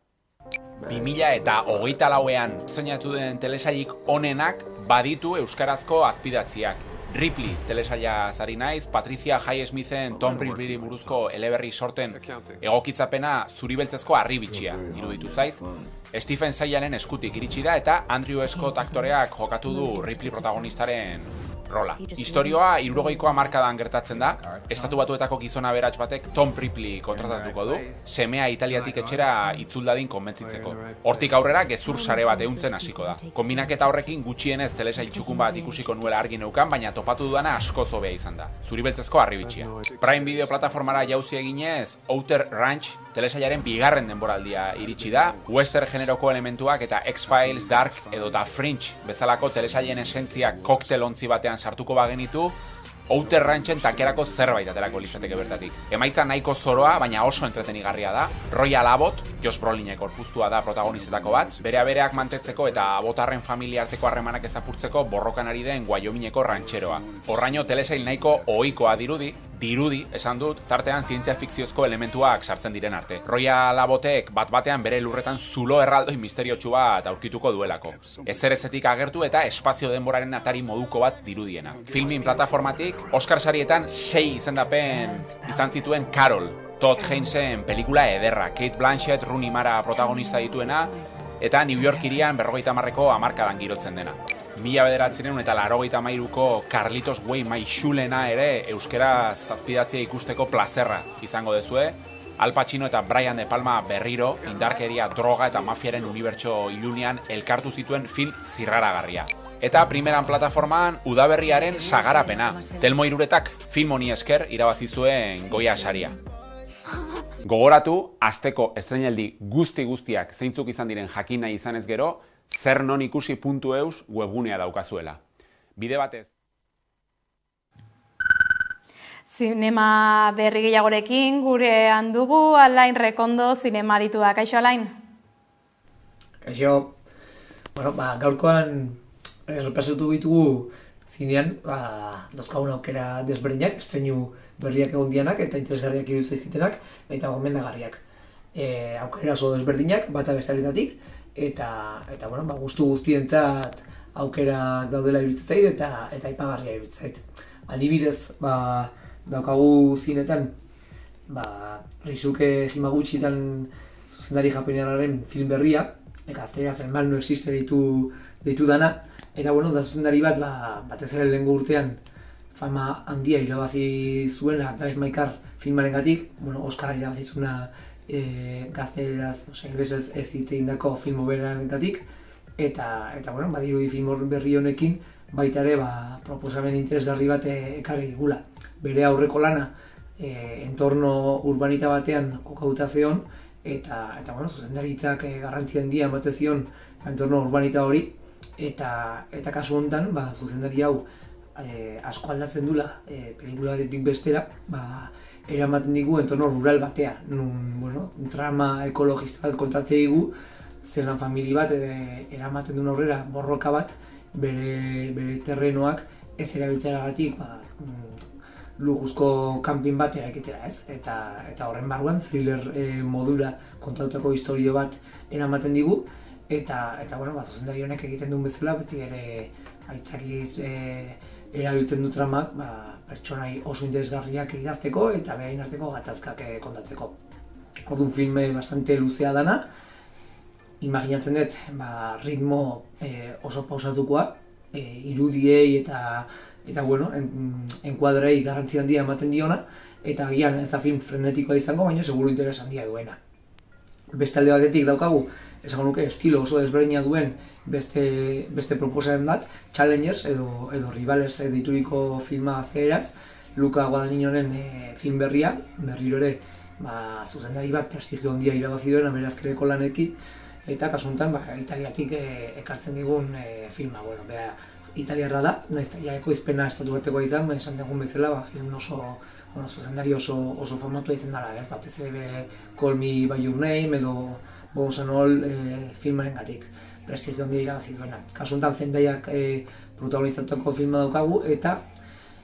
2024ean esteinatu den telesailik onenak baditu euskarazko azpidatziak. Ripley telesaila zari naiz, Patricia Highsmithen Tom Ripley buruzko eleberri sorten egokitzapena zuribeltzezko harribitxia iruditu zait. Stephen Saylaren eskutik iritsi da eta Andrew Scott aktoreak jokatu du Ripley protagonistaren rola. Historioa 60ko hamarkadan gertatzen da, Estatu Batuetako gizona aberats batek Tom Ripley kontratatuko du, semea Italiatik etxera itzuldadin konbentzitzeko. Hortik aurrera gezur sare bat ehuntzen hasiko da. Konbinaketa horrekin gutxienez telesail txukun bat ikusiko nuela argi neukan, baina topatu dudana asko hobea izan da. Zuribeltzezko harribitxia. Prime Video plataformara jauzi eginez, Outer Range telesailaren bigarren denboraldia iritsi da, western generoko elementuak eta X-Files, Dark edota Fringe bezalako telesailen esentzia koktel ontzi batean sartuko bagenitu, Outer Ranchen tankerako zerbait aterako litzateke bertatik. Emaitza nahiko zoroa, baina oso entretenigarria da. Royal Abbott, Josh Brolinek gorpuztua da protagonistetako bat, bere abereak mantetzeko eta abotarren familia arteko harremanak ezapurtzeko borrokan ari den Wyomingeko rantxeroa. Horraino telesail nahiko ohikoa dirudi esan dut, tartean zientzia fikziozko elementuak sartzen diren arte. Royal Abbottek bat-batean bere lurretan zulo erraldoi misteriotsu bat aurkituko duelako. Ezerezetik agertu eta espazio denboraren atari moduko bat dirudiena. Filmin plataformatik Oscar sarietan 6 izendapen izan zituen Carol, Todd Hainesen pelikula ederra, Kate Blanchett, Rooney Mara protagonista dituena, eta New York hirian 50ko hamarkadan girotzen dena. 1993ko Carlitos Way Maixulena ere euskeraz azpidatzea ikusteko plazerra izango dezue. Al Pacino eta Brian De Palma berriro indarkeria, droga eta mafiaren unibertso ilunean elkartu zituen film zirraragarria. Eta primeran plataformaan udaberriaren sagarapena. Telmo Iruretak film honi esker irabazi zuen Goya saria. Gogoratu, asteko estreinaldi guztiak zeintzuk izan diren jakin nahi izanez gero, zernonikusi.eus webgunea daukazuela. Bide batez. Zinema berri gehiagorekin gurean dugu Alain Rekondo zinema aditu da. Kaixo Alain? Kaixo, gaurkoan repasatu ditugu zinean, dozkagun aukera desberdinak, estreinu berriak egon dianak eta interesgarriak iruditu zaizkitenak eta gomendagarriak. Aukera oso desberdinak, bata bestaletatik, eta gustu guztientzat aukerak daudela iruditzen zait eta aipagarria iruditzen zait. Adibidez, daukagu zinetan, Risuke Himagutxitan zuzendari japonearraren film berria, gazteleraz El mal no existe deitu dana, eta da zuzendari bat, batez ere lehengo urtean fama handia irabazi zuen Drive My Car filmarengatik, Oscarra irabazi zuena gazteleraz, inglesez ez hitz egindako film hoberarengatik, eta badirudi film berri honekin baita ere proposamen interesgarri bat ekarri digula. Bere aurreko lana entorno urbanita batean kokatuta zeon, eta zuzendaritzak garrantzi handia ematen zion entorno urbanita hori, eta kasu honetan zuzendari hau asko aldatzen dula pelikula batetik bestera, eramaten digu entorno rural batea, trama ekologista bat kontatzen digu, zelan famili bat eramaten duen aurrera borroka bat, bere terrenoak ez erabiltzeagatik lujuzko kanpin bat eraikitera, ez? Eta horren barruan thriller modura kontatutako istorio bat eramaten digu, eta zuzendari honek egiten duen bezala, beti ere aitzakiz erabiltzen du tramak pertsonai oso interesgarriak idazteko eta behain arteko gatazkak kontatzeko. Orduan filme bastante luzea dana, imaginatzen dut ritmo oso pausatukoa, irudiei eta enkuadrei garrantzi handia ematen diona, eta agian ez da film frenetikoa izango, baina seguru interes handia duena. Beste alde batetik daukagu, esango nuke estilo oso desberdina duen beste proposamen bat, Challengers edo Rivales deituriko filma gazteleraz, Luca Guadagninoren film berria, berriro ere zuzendari bat prestigio handia irabazi duen aberazkereko lanekin, eta kasu honetan Italiatik ekartzen digun filma. Italiarra da, nahiz eta ekoizpena estatu batekoa izan, esan dugun bezala, film zuzendari oso famatua izan dela, batez ere Call Me By Your Name edo Bones and All filmarengatik prestigio handia irabazi duena. Kasu honetan Zendaiak protagonizatutako filma daukagu, eta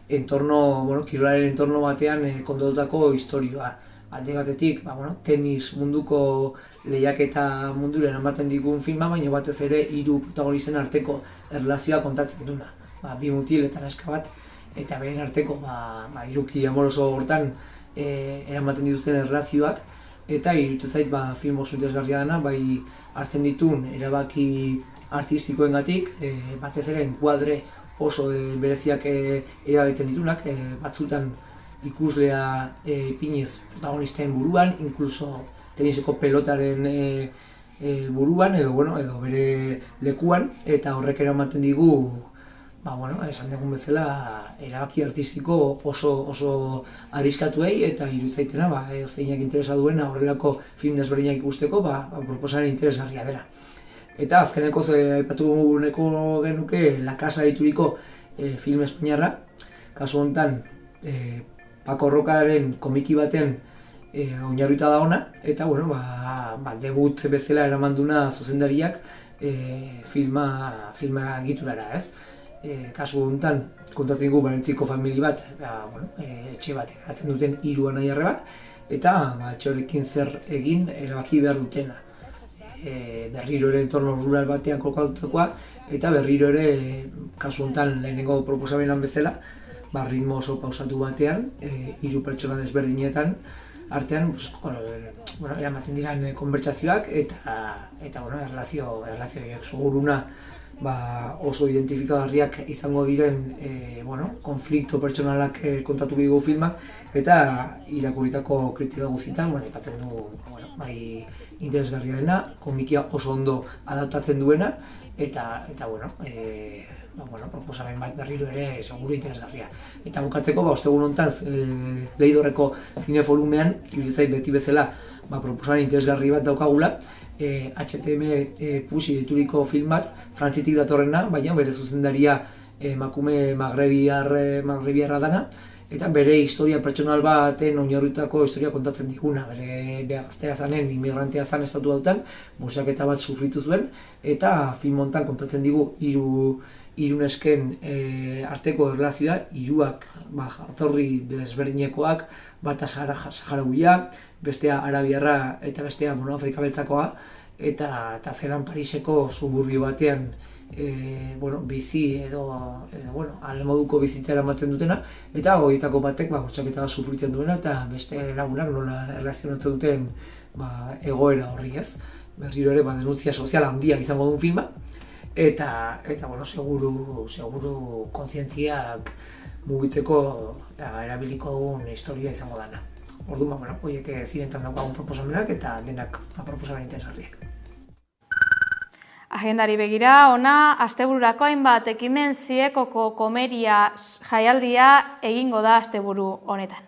kirolaren entorno batean kontatutako istorioa. Alde batetik, tenis munduko lehiaketa mundura eramaten digun filma, baina batez ere hiru protagonisten arteko erlazioa kontatzen duna. Bi mutil eta neska bat, eta beren arteko hiruki amoroso hortan eramaten dituzten erlazioak, eta iruditu zait film oso interesgarria dena, bai hartzen dituen erabaki artistikoengatik, batez ere enkuadre oso bereziak erabiltzen ditunak, batzutan ikuslea ipiniz protagonisten buruan, inkluso teniseko pelotaren buruan edo bere lekuan, eta horrek eramaten digu, esan dugun bezala, erabaki artistiko oso arriskatuei, eta iruditzaitena, zeinak interesa duena horrelako film desberdinak ikusteko, proposamen interesgarria dela. Eta azkeneko aipatu nahiko genuke La Casa deituriko film espainiarra, kasu honetan Paco Rocaren komiki baten oinarrituta da ona, eta debut bezala eramanduna zuzendariak filma egiturara, ez? Kasu honetan kontatzen dugu Valentziko famili bat, etxe bat eratzen duten hiru anai-arrebe bat, eta etxe horrekin zer egin erabaki behar dutena. Berriro ere entorno rural batean kokatutakoa, eta berriro ere kasu honetan lehenengo proposamenan bezala, ritmo oso pausatu batean, hiru pertsona desberdinetan artean eramaten diren konbertsazioak eta erlazio horiek seguruna oso identifikagarriak izango diren konflikto pertsonalak kontatu dugu filmak, eta irakurritako kritika guztietan aipatzen du bai interesgarria dena, komikia oso ondo adaptatzen duena, eta proposamen bat berriro ere seguru interesgarria. Eta bukatzeko, ostegun honetan Leidorreko zinefolumean, iruditzait beti bezala, proposamen interesgarri bat daukagula, HTM Pusi deituriko film bat, frantzitik datorrena, baina bere zuzendaria emakume magrebiarra dana, eta bere historia pertsonal baten oinarritutako historia kontatzen diguna. Bere gaztea zanen, inmigrantea zan estatu dautan, burtsaketa bat sufritu zuen, eta film honetan kontatzen digu hiru nesken arteko erlazioa, hiruak jatorri desberdinekoak, bata saharauia, bestea arabiarra eta bestea Afrika beltzakoa, eta zelan Pariseko suburbio batean bizi edo ale moduko bizitza eramaten dutena, eta horietako batek bortxaketa sufritzen duena, eta beste lagunak nola erlazionatzen duten egoera horri, ez? Berriro ere denuntzia sozial handia izango duen filma, eta seguru kontzientziak mugitzeko erabiliko duen historia izango dana. Orduan, horiek zirentan daukagun proposamenak eta denak proposamen interesgarriak. Agendari begira, ona, astebururako hainbat ekimen Ziekoko komeria jaialdia egingo da asteburu honetan.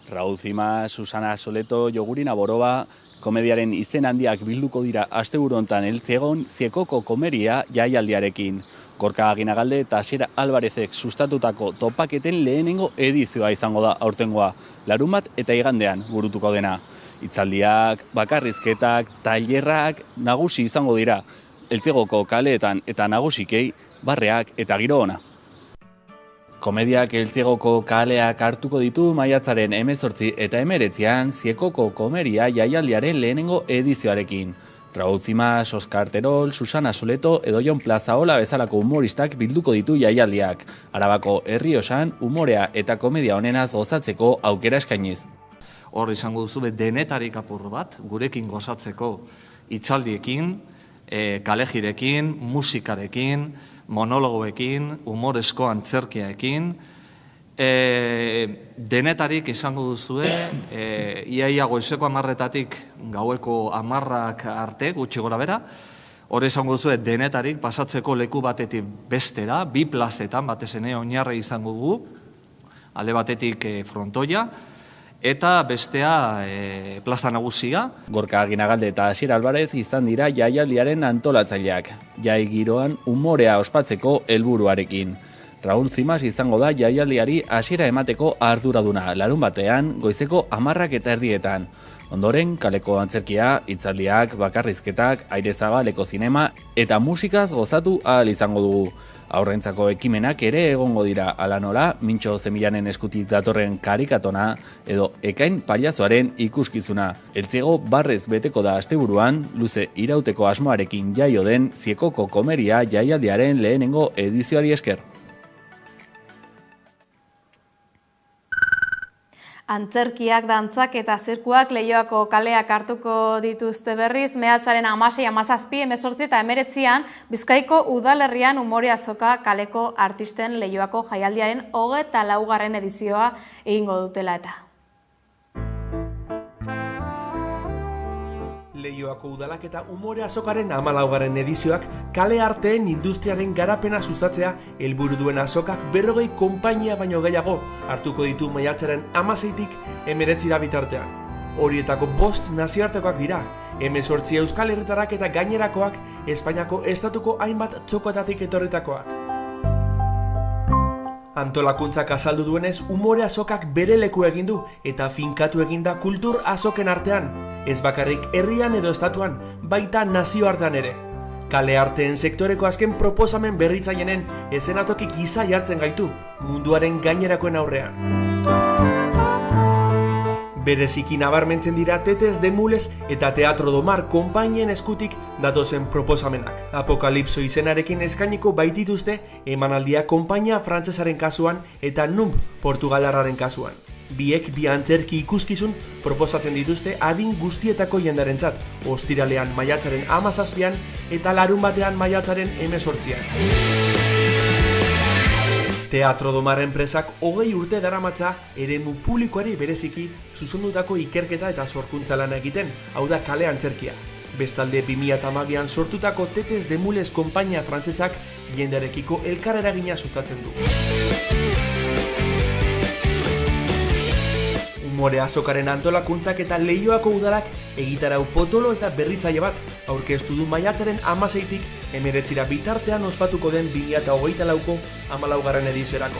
Raúl Zima, Susana Soleto, Jogurina Boroba, komediaren izen handiak bilduko dira asteburu honetan heltzegon Ziekoko komeria jaialdiarekin. Gorka Aginagalde eta Asier Alvarezek sustatutako topaketen lehenengo edizioa izango da aurtengoa, larunbat eta igandean burutuko dena. Hitzaldiak, bakarrizketak, tailerrak nagusi izango dira, Eltzegoko kaleetan eta nagusikei barreak eta giro ona. Komediak Eltzegoko kaleak hartuko ditu maiatzaren 18 eta 19an Ziekoko komeria jaialdiaren lehenengo edizioarekin. Raúl Zimas, Oskar Terol, Susana Soleto edo Jon Plazaola bezalako humoristak bilduko ditu jaialdiak. Arabako Errioxan umorea eta komedia honenaz gozatzeko aukera eskainiz. Hor izango duzu denetarik apur bat, gurekin gozatzeko hitzaldiekin, kalejirekin, musikarekin, monologoekin, humorezko antzerkiaekin, denetarik izango duzue, iaia goizeko 10:00 gaueko 10:00 arte, gutxi gora bera, hor izango duzue denetarik pasatzeko leku batetik bestera, 2 plazetan, batez ere Oinarri izango dugu, alde batetik Frontoia, eta bestea plaza nagusia. Gorka Aginagalde eta Asier Alvarez izan dira jaialdiaren antolatzaileak, jai giroan umorea ospatzeko helburuarekin. Raúl Zimas izango da jaialdiari hasiera emateko arduraduna, larun batean goizeko 10:30. Ondoren, kaleko antzerkia, hitzaldiak, bakarrizketak, aire zabaleko zinema eta musikaz gozatu ahal izango dugu. Aurrentzako ekimenak ere egongo dira, ala nola, Mintxo Zemilanen eskutik datorren karikatona edo Ekain pailazoaren ikuskizuna. Eltzego barrez beteko da asteburuan, luze irauteko asmoarekin jaio den Ziekoko komeria jaialdiaren lehenengo edizioari esker. Antzerkiak, dantzak eta zirkuak Leioako kaleak hartuko dituzte berriz, mehatzaren 16, 17, 18 eta 19an Bizkaiko udalerrian umore azoka kaleko artisten Leioako jaialdiaren 24. edizioa egingo dutela eta. Leioako udalak eta umore azokaren 14. edizioak kale arteen industriaren garapena sustatzea helburu duen azokak 40 konpainia baino gehiago hartuko ditu maiatzaren 16tik 19 bitartean. Horietako 5 nazioartekoak dira, 18 Euskal Herritarrak eta gainerakoak Espainiako estatuko hainbat txokoetatik etorritakoak. Antolakuntzak azaldu duenez, umore azokak bere leku egin du eta finkatu eginda kultur azoken artean, ez bakarrik herrian edo estatuan, baita nazioartean ere. Kale arteen sektoreko azken proposamen berritzaienen ezenatoki giza jartzen gaitu munduaren gainerakoen aurrean. Bereziki nabarmentzen dira Tetes de Mules eta Teatro do Mar konpainien eskutik datozen proposamenak. Apokalipso izenarekin eskainiko baitituzte emanaldia konpainia frantsesaren kasuan eta Numb portugalarraren kasuan. Biek bi antzerki ikuskizun proposatzen dituzte adin guztietako jendarentzat, ostiralean maiatzaren 17an eta larun batean maiatzaren 18an. Teatro do Mar enpresak 20 urte daramatza eremu publikoari bereziki zuzendutako ikerketa eta sorkuntza lana egiten, hau da kale antzerkia. Bestalde 2012an sortutako Tetes de Mules konpainia frantsesak jendarekiko elkar eragina sustatzen du. Umore azokaren antolakuntzak eta Leioako udalak egitarau potolo eta berritzaile bat aurkeztu du maiatzaren 16tik 19 bitartean ospatuko den 2024ko 14. ediziorako.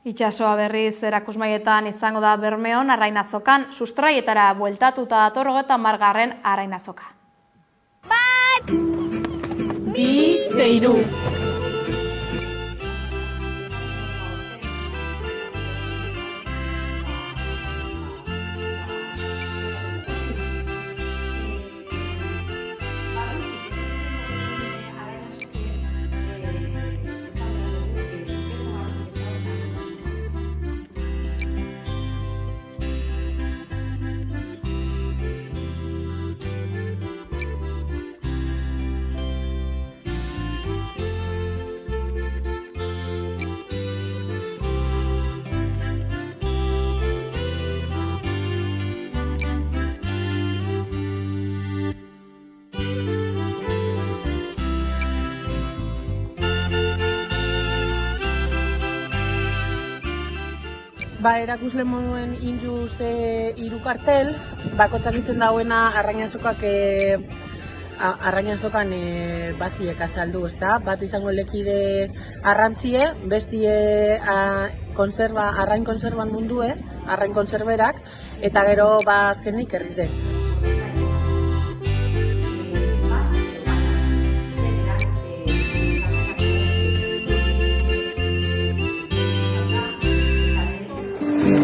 Itxasoa berriz erakusmaietan izango da Bermeon Arrainazokan, sustraietara bueltatuta dator 30. Arrainazoka. 1, 2, 3. Erakusle moduen injuz 3 kartel, bakotzak itzen dauena arrainazokan basiek azaldu, ezta? Bat izango lekide arrantzie, bestie arrain konserban mundue, arrain konserberak, eta gero azkenik errize.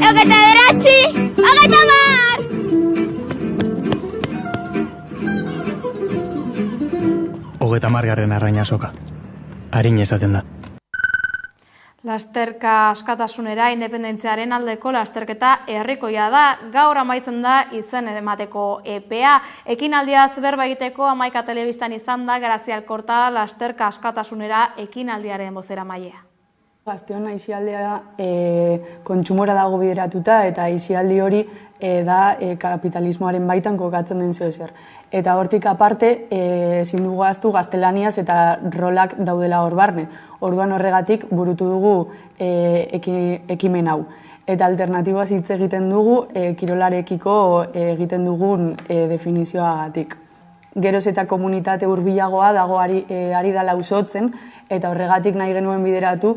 Hogeita bederatzi, hogeita hamar! Hogeita hamargarren arrainazoka. Arin esaten da. Lasterka askatasunera independentziaren aldeko lasterketa herrikoia da. Gaur amaitzen da izen emateko epea. Ekinaldiaz berba egiteko Hamaika Telebistan izan da Grazia Alkorta lasterka askatasunera ekinaldiaren bozeramailea. Gazteon aisialdea kontsumora dago bideratuta eta aisialdi hori da kapitalismoaren baitan kokatzen den zeozer. Eta hortik aparte, ezin dugu ahaztu gaztelaniaz eta rolak daudela hor barne. Orduan horregatik burutu dugu ekimen hau. Eta alternatiboaz hitz egiten dugu kirolarekiko egiten dugun definizioagatik. Geroz eta komunitate hurbilagoa dago ari dela auzotzen, eta horregatik nahi genuen bideratu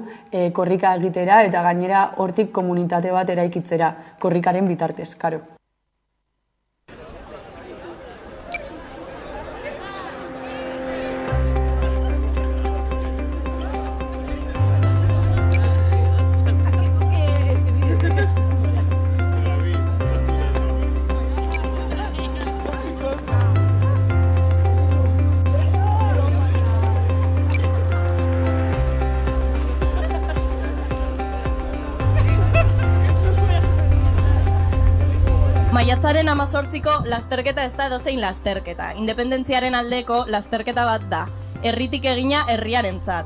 korrika egitera eta gainera hortik komunitate bat eraikitzera, korrikaren bitartez, karo. Maiatzaren 18ko lasterketa ez da edozein lasterketa. Independentziaren aldeko lasterketa bat da. Herritik egina herriarentzat.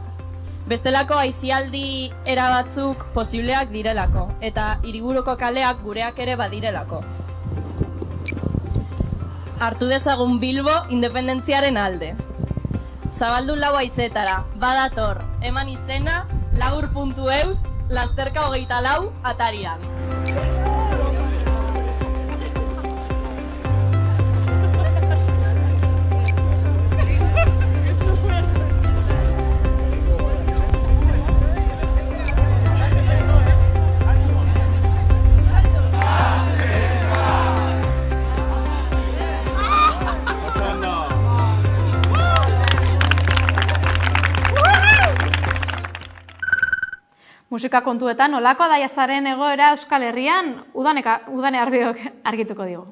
Bestelako aisialdi erabatzuk posibleak direlako, eta hiriburuko kaleak gureak ere badirelako. Hartu dezagun Bilbo independentziaren alde. Zabaldu 4 haizetara, badator, eman izena, laur.eus, lasterka 24 atarian. Musika kontuetan, nolako da jazaren egoera Euskal Herrian, udane arbiok argituko digu.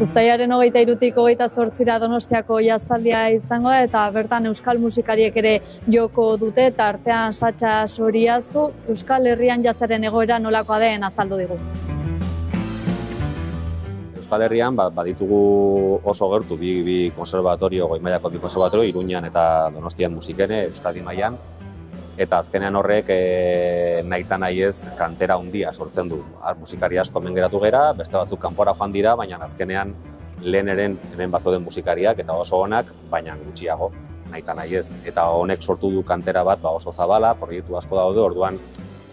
Uztailaren 23-tik 28-ra Donostiako jazaldia izango da, eta bertan euskal musikariek ere joko dute, eta artean Satxa Soriazu, Euskal Herrian jazaren egoera nolakoa den azaldu digu. Euskal Herrian baditugu oso gertu bi konservatorio, goi mailako bi konservatorio, Iruñan eta Donostian musikene, Euskadi mailan, eta azkenean horrek nahita nahi ez kantera handia sortzen du. Musikari asko hemen geratu gera, beste batzuk kanpora joan dira, baina azkenean leheneren hemen bazoden musikariak eta oso onak, baina gutxiago nahita nahi ez. Eta honek sortu du kantera bat oso zabala, proiektu asko daude, orduan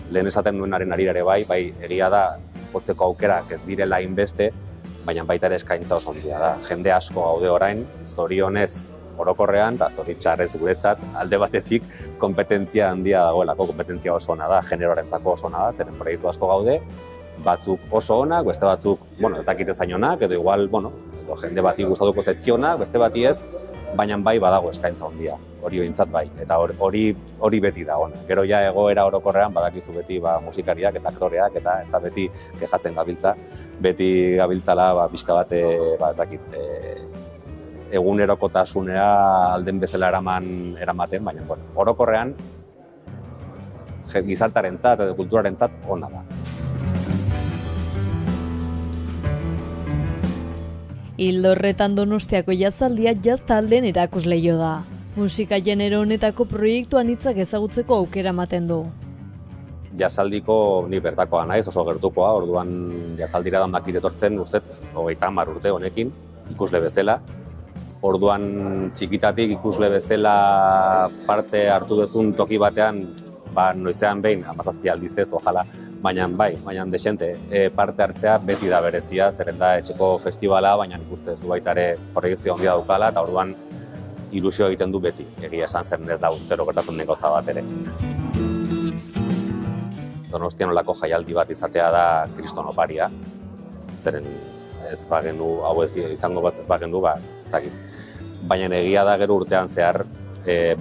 lehen esaten nuenaren arirare bai egia da jotzeko aukerak ez direla inbeste, baina baita ere eskaintza oso handia da. Jende asko gaude orain, zorionez orokorrean, eta zoritxarrez guretzat, alde batetik kompetentzia handia dagoelako, kompetentzia oso ona da, generoarentzako oso ona da, zeren proiektu asko gaude, batzuk oso onak, beste batzuk, ez dakite zainonak, edo igual, edo jende bati gustatuko zaizkionak, beste bati ez, baina bai badago eskaintza handia, hori behintzat bai, eta hori beti da ona. Gero ja egoera orokorrean badakizu beti musikariak eta aktoreak, eta ez da beti kejatzen gabiltza, beti gabiltzala pixka bat, ez dakit, egunerokotasunera alden bezala eramaten, baina orokorrean gizartarentzat edo kulturarentzat ona da. Ildo horretan Donostiako jazaldia jaztalden erakusleio da. Musika genero honetako proiektu anitzak ezagutzeko aukera ematen du. Jazaldiko ni bertakoa naiz, oso gertukoa, orduan jazaldira danbakit etortzen, ustez, 30 urte honekin, ikusle bezala. Orduan txikitatik ikusle bezala parte hartu duzun toki batean noizean behin, 17 aldiz ez, ojala, baina desente, parte hartzea beti da berezia, zeren da etxeko festivala, baina ikuste zu baita ere proiektzio handia daukala, eta orduan ilusio egiten du beti, egia esan zen ez da urtero gertatzen den gauza bat ere. Donostian olako jaialdi bat izatea da kriston oparia, zeren ez bagenu, hau ez izango ez bagenu, ezagik. Baina egia da gero urtean zehar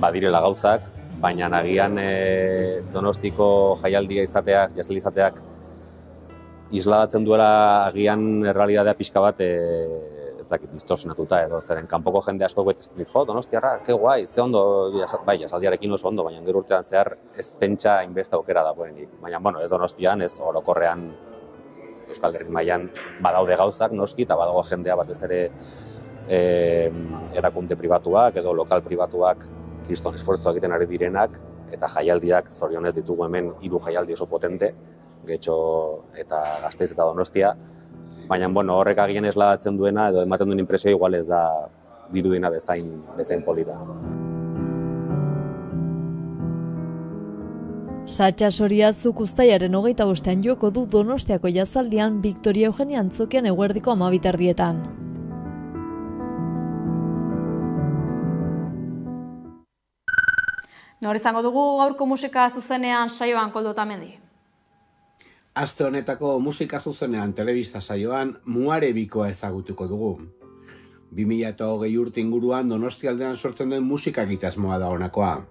badirela gauzak, baina agian Donostiko jaialdia izateak, jazeli izateak, isladatzen duela agian errealitatea pixka bat, ez dakit, distorsionatuta edo, zeren kanpoko jende asko guetezen dit, Donostiarra, ke guai, ze ondo, bai, jazaldiarekin oso ondo, baina gero urtean zehar ez pentsa hainbeste aukera dagoenik. Baina, ez Donostian, ez orokorrean, Euskal Herri mailan badaude gauzak, noski, eta badago jendea batez ere erakunde pribatuak edo lokal pribatuak kriston esfortzua egiten ari direnak, eta jaialdiak zorionez ditugu hemen 3 jaialdi oso potente, Getxo eta Gasteiz eta Donostia, baina horrek agian esladatzen duena edo ematen duen inpresioa igual ez da dirudina bezain polita. Satxa Soriazuk uztailaren 25ean joko du Donostiako jazaldian Victoria Eugenia Antzokian eguerdiko 12:00. Nor izango dugu gaurko musika zuzenean saioan, Koldo Otamendi? Aste honetako musika zuzenean telebista saioan Muare bikoa ezagutuko dugu. 2020 urte inguruan Donostialdean sortzen den musika egitasmoa da honakoa.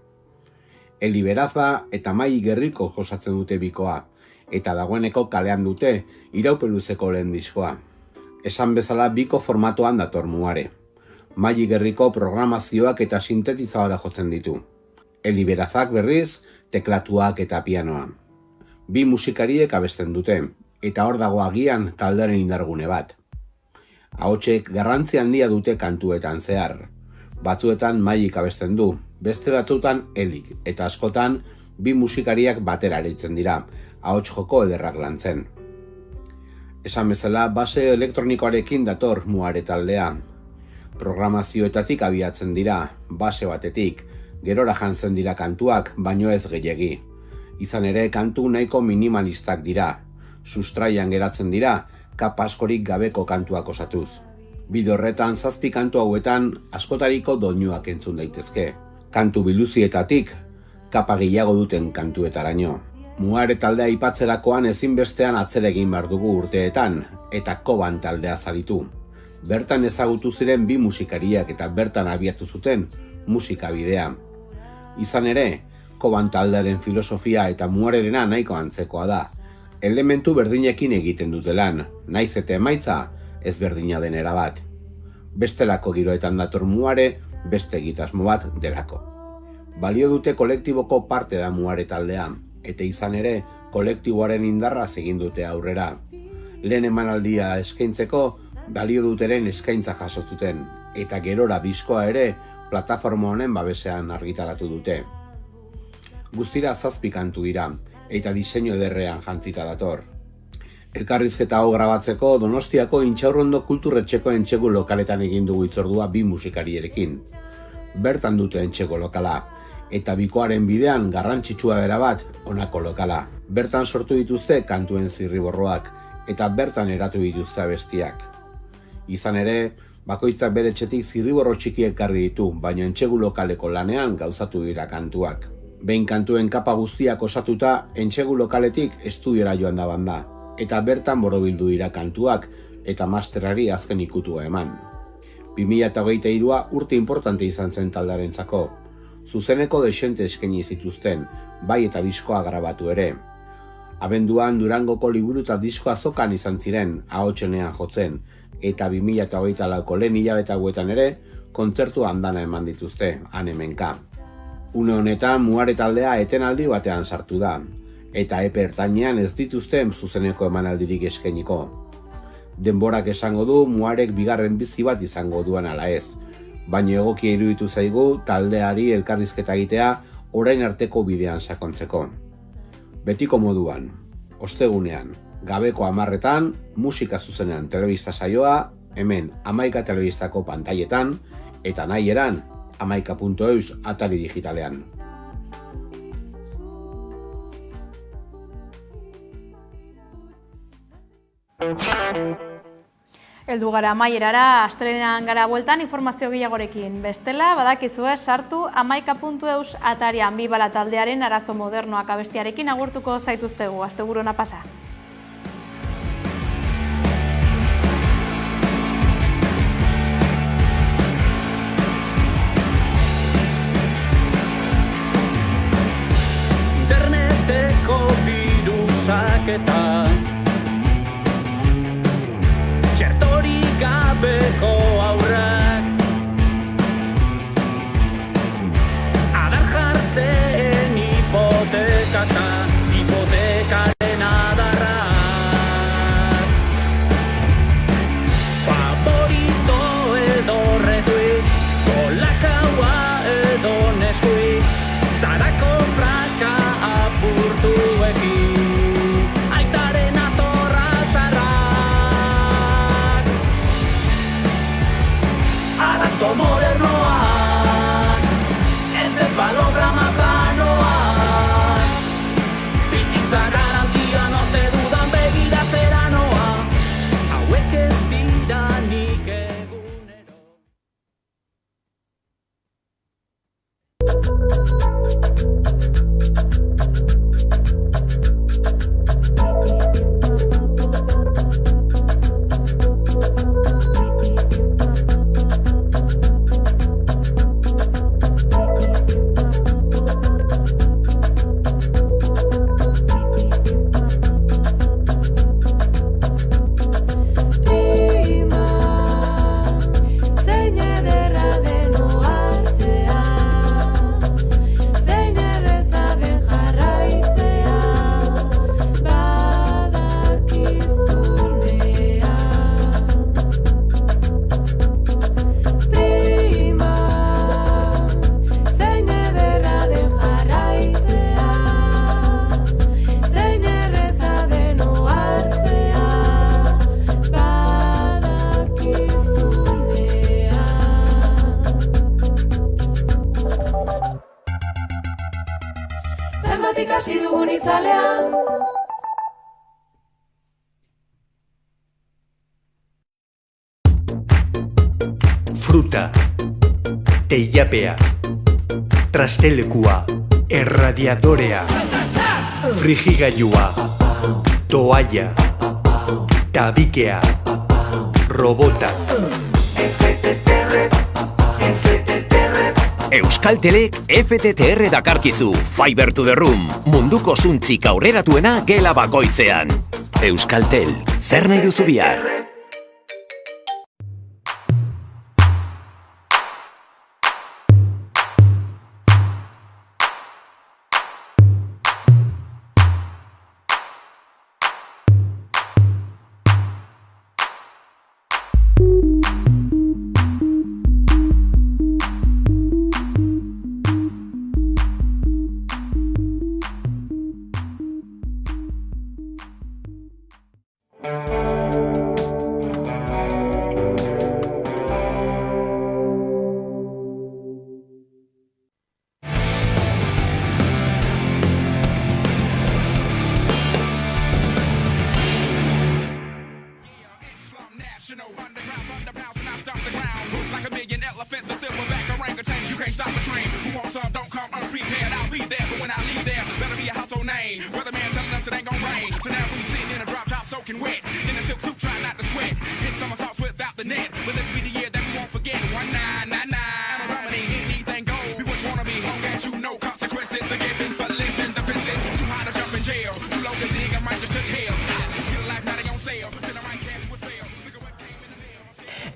Eli Beraza eta Mai Gerriko osatzen dute bikoa, eta dagoeneko kalean dute Iraupeluzeko lehen diskoa. Esan bezala biko formatoan dator Muare. Mai Gerriko programazioak eta sintetizadora jotzen ditu. Eli Berazak berriz, teklatuak eta pianoa. 2 musikariek abesten dute, eta hor dago agian taldearen indargune bat. Ahotsek garrantzi handia dute kantuetan zehar. Batzuetan Maik abesten du, beste batzuetan Elik, eta askotan 2 musikariak batera aritzen dira, ahots joko ederrak lantzen. Esan bezala, base elektronikoarekin dator Muare taldea. Programazioetatik abiatzen dira, base batetik, gerora jantzen dira kantuak, baino ez gehiegi. Izan ere, kantu nahiko minimalistak dira. Sustraian geratzen dira, kapa askorik gabeko kantuak osatuz. Bide horretan 7 kantu hauetan askotariko doinuak entzun daitezke. Kantu biluzietatik, kapa gehiago duten kantuetaraino. Muare taldea aipatzerakoan ezinbestean atzera egin behar dugu urteetan, eta Koban taldea zaritu. Bertan ezagutu ziren 2 musikariak eta bertan abiatu zuten musika bidea. Izan ere, Koban taldearen filosofia eta Muarerena nahiko antzekoa da. Elementu berdinekin egiten dute lan, naiz eta emaitza ezberdina den erabat. Bestelako giroetan dator Muare, beste egitasmo bat delako. Balio dute kolektiboko parte da Muare taldea, eta izan ere, kolektiboaren indarraz egin dute aurrera. Lehen emanaldia eskaintzeko, balio duteren eskaintza jasotuten, eta gerora diskoa ere, plataforma honen babesean argitaratu dute. Guztira 7 kantu dira, eta diseinu ederrean jantzita dator. Elkarrizketa hau grabatzeko Donostiako Intxaurrondo kulturretxeko entxegu lokaletan egin dugu hitzordua 2 musikarierekin. Bertan dute entxegu lokala, eta bikoaren bidean garrantzitsua dela bat honako lokala. Bertan sortu dituzte kantuen zirriborroak, eta bertan eratu dituzte abestiak. Izan ere, bakoitzak bere etxetik zirriborro txikiek ekarri ditu, baina entxegu lokaleko lanean gauzatu dira kantuak. Behin kantuen kapa guztiak osatuta, entxegu lokaletik estudiora joan da banda, eta bertan borobildu dira kantuak, eta masterari azken ikutua eman. 2023 urte importante izan zen taldearentzako. Zuzeneko desente eskaini zituzten, bai eta diskoa grabatu ere. Abenduan Durangoko liburu eta disko azokan izan ziren, ahotsenean jotzen, eta 2024ko lehen hilabete hauetan ere, kontzertu andana eman dituzte, han hemenka. Une honetan Muare taldea etenaldi batean sartu da, eta epe ertainean ez dituzte zuzeneko emanaldirik eskainiko. Denborak esango du Muarek bigarren bizi bat izango duan ala ez, baina egokia iruditu zaigu taldeari elkarrizketa egitea orain arteko bidean sakontzeko. Betiko moduan, ostegunean, gabeko 10:00 musika zuzenean telebista saioa, hemen Hamaika telebistako pantailetan, eta nahi eran, hamaika.eus atari digitalean. Heldu gara amaierara, astelehenean gara bueltan informazio gehiagorekin. Bestela, badakizue sartu 11.eus atarian Bibala taldearen arazo modernoak abestiarekin agurtuko zaituztegu. Asteburu ona pasa. Interneteko birusak eta gabeko aurrak adar jartzen hipotekaka hipotekaren adarrak favorito edo retweet kolakaua edo neskuit zarako praka apurtuekin aitaren atorra arazo modernoak, encefalograma planoak, bizitza garantia norte dudan begira zera noa, hauek ez dira nik egunero. Ikasi dugun itzalean Fruta, teilapea, trastelekua, erradiadorea, frigigailua, toalla, tabikea, robota. Euskaltelek FTTR dakarkizu, Fiber to the Room, munduko zuntzik aurreratuena gela bakoitzean. Euskaltel, zer nahi duzu bihar?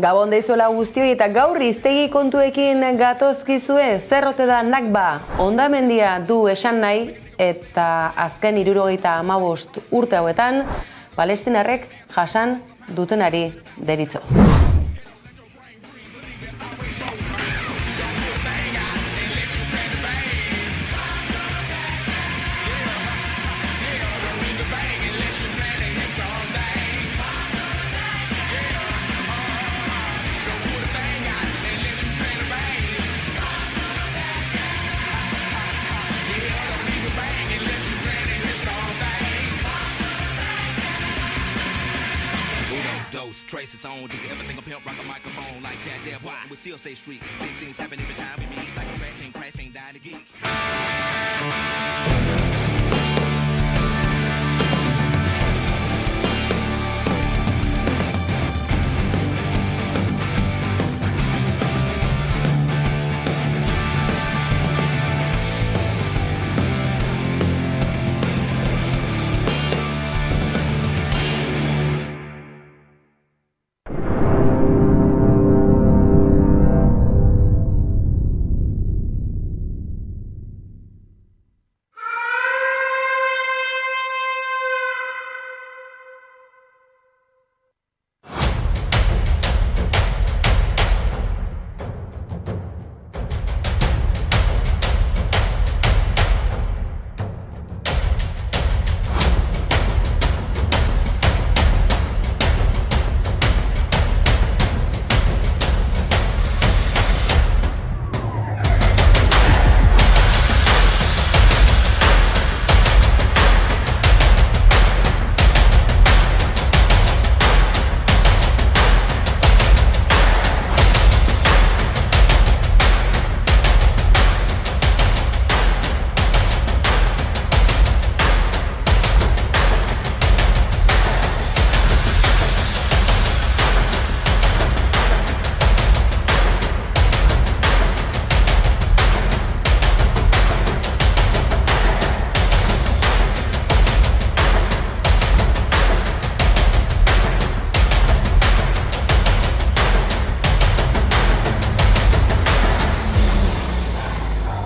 Gabon deizuela guztioi eta gaur hiztegi kontuekin gatozkizue zer ote da Nakba. Hondamendia du esan nahi eta azken 75 urte hauetan palestinarrek jasan dutenari deritzo. bracelets on. Did you ever think a pimp rock a microphone like that? There, why? We still stay street. Big things happen every time we meet. Like a track team, crash ain't dying to geek.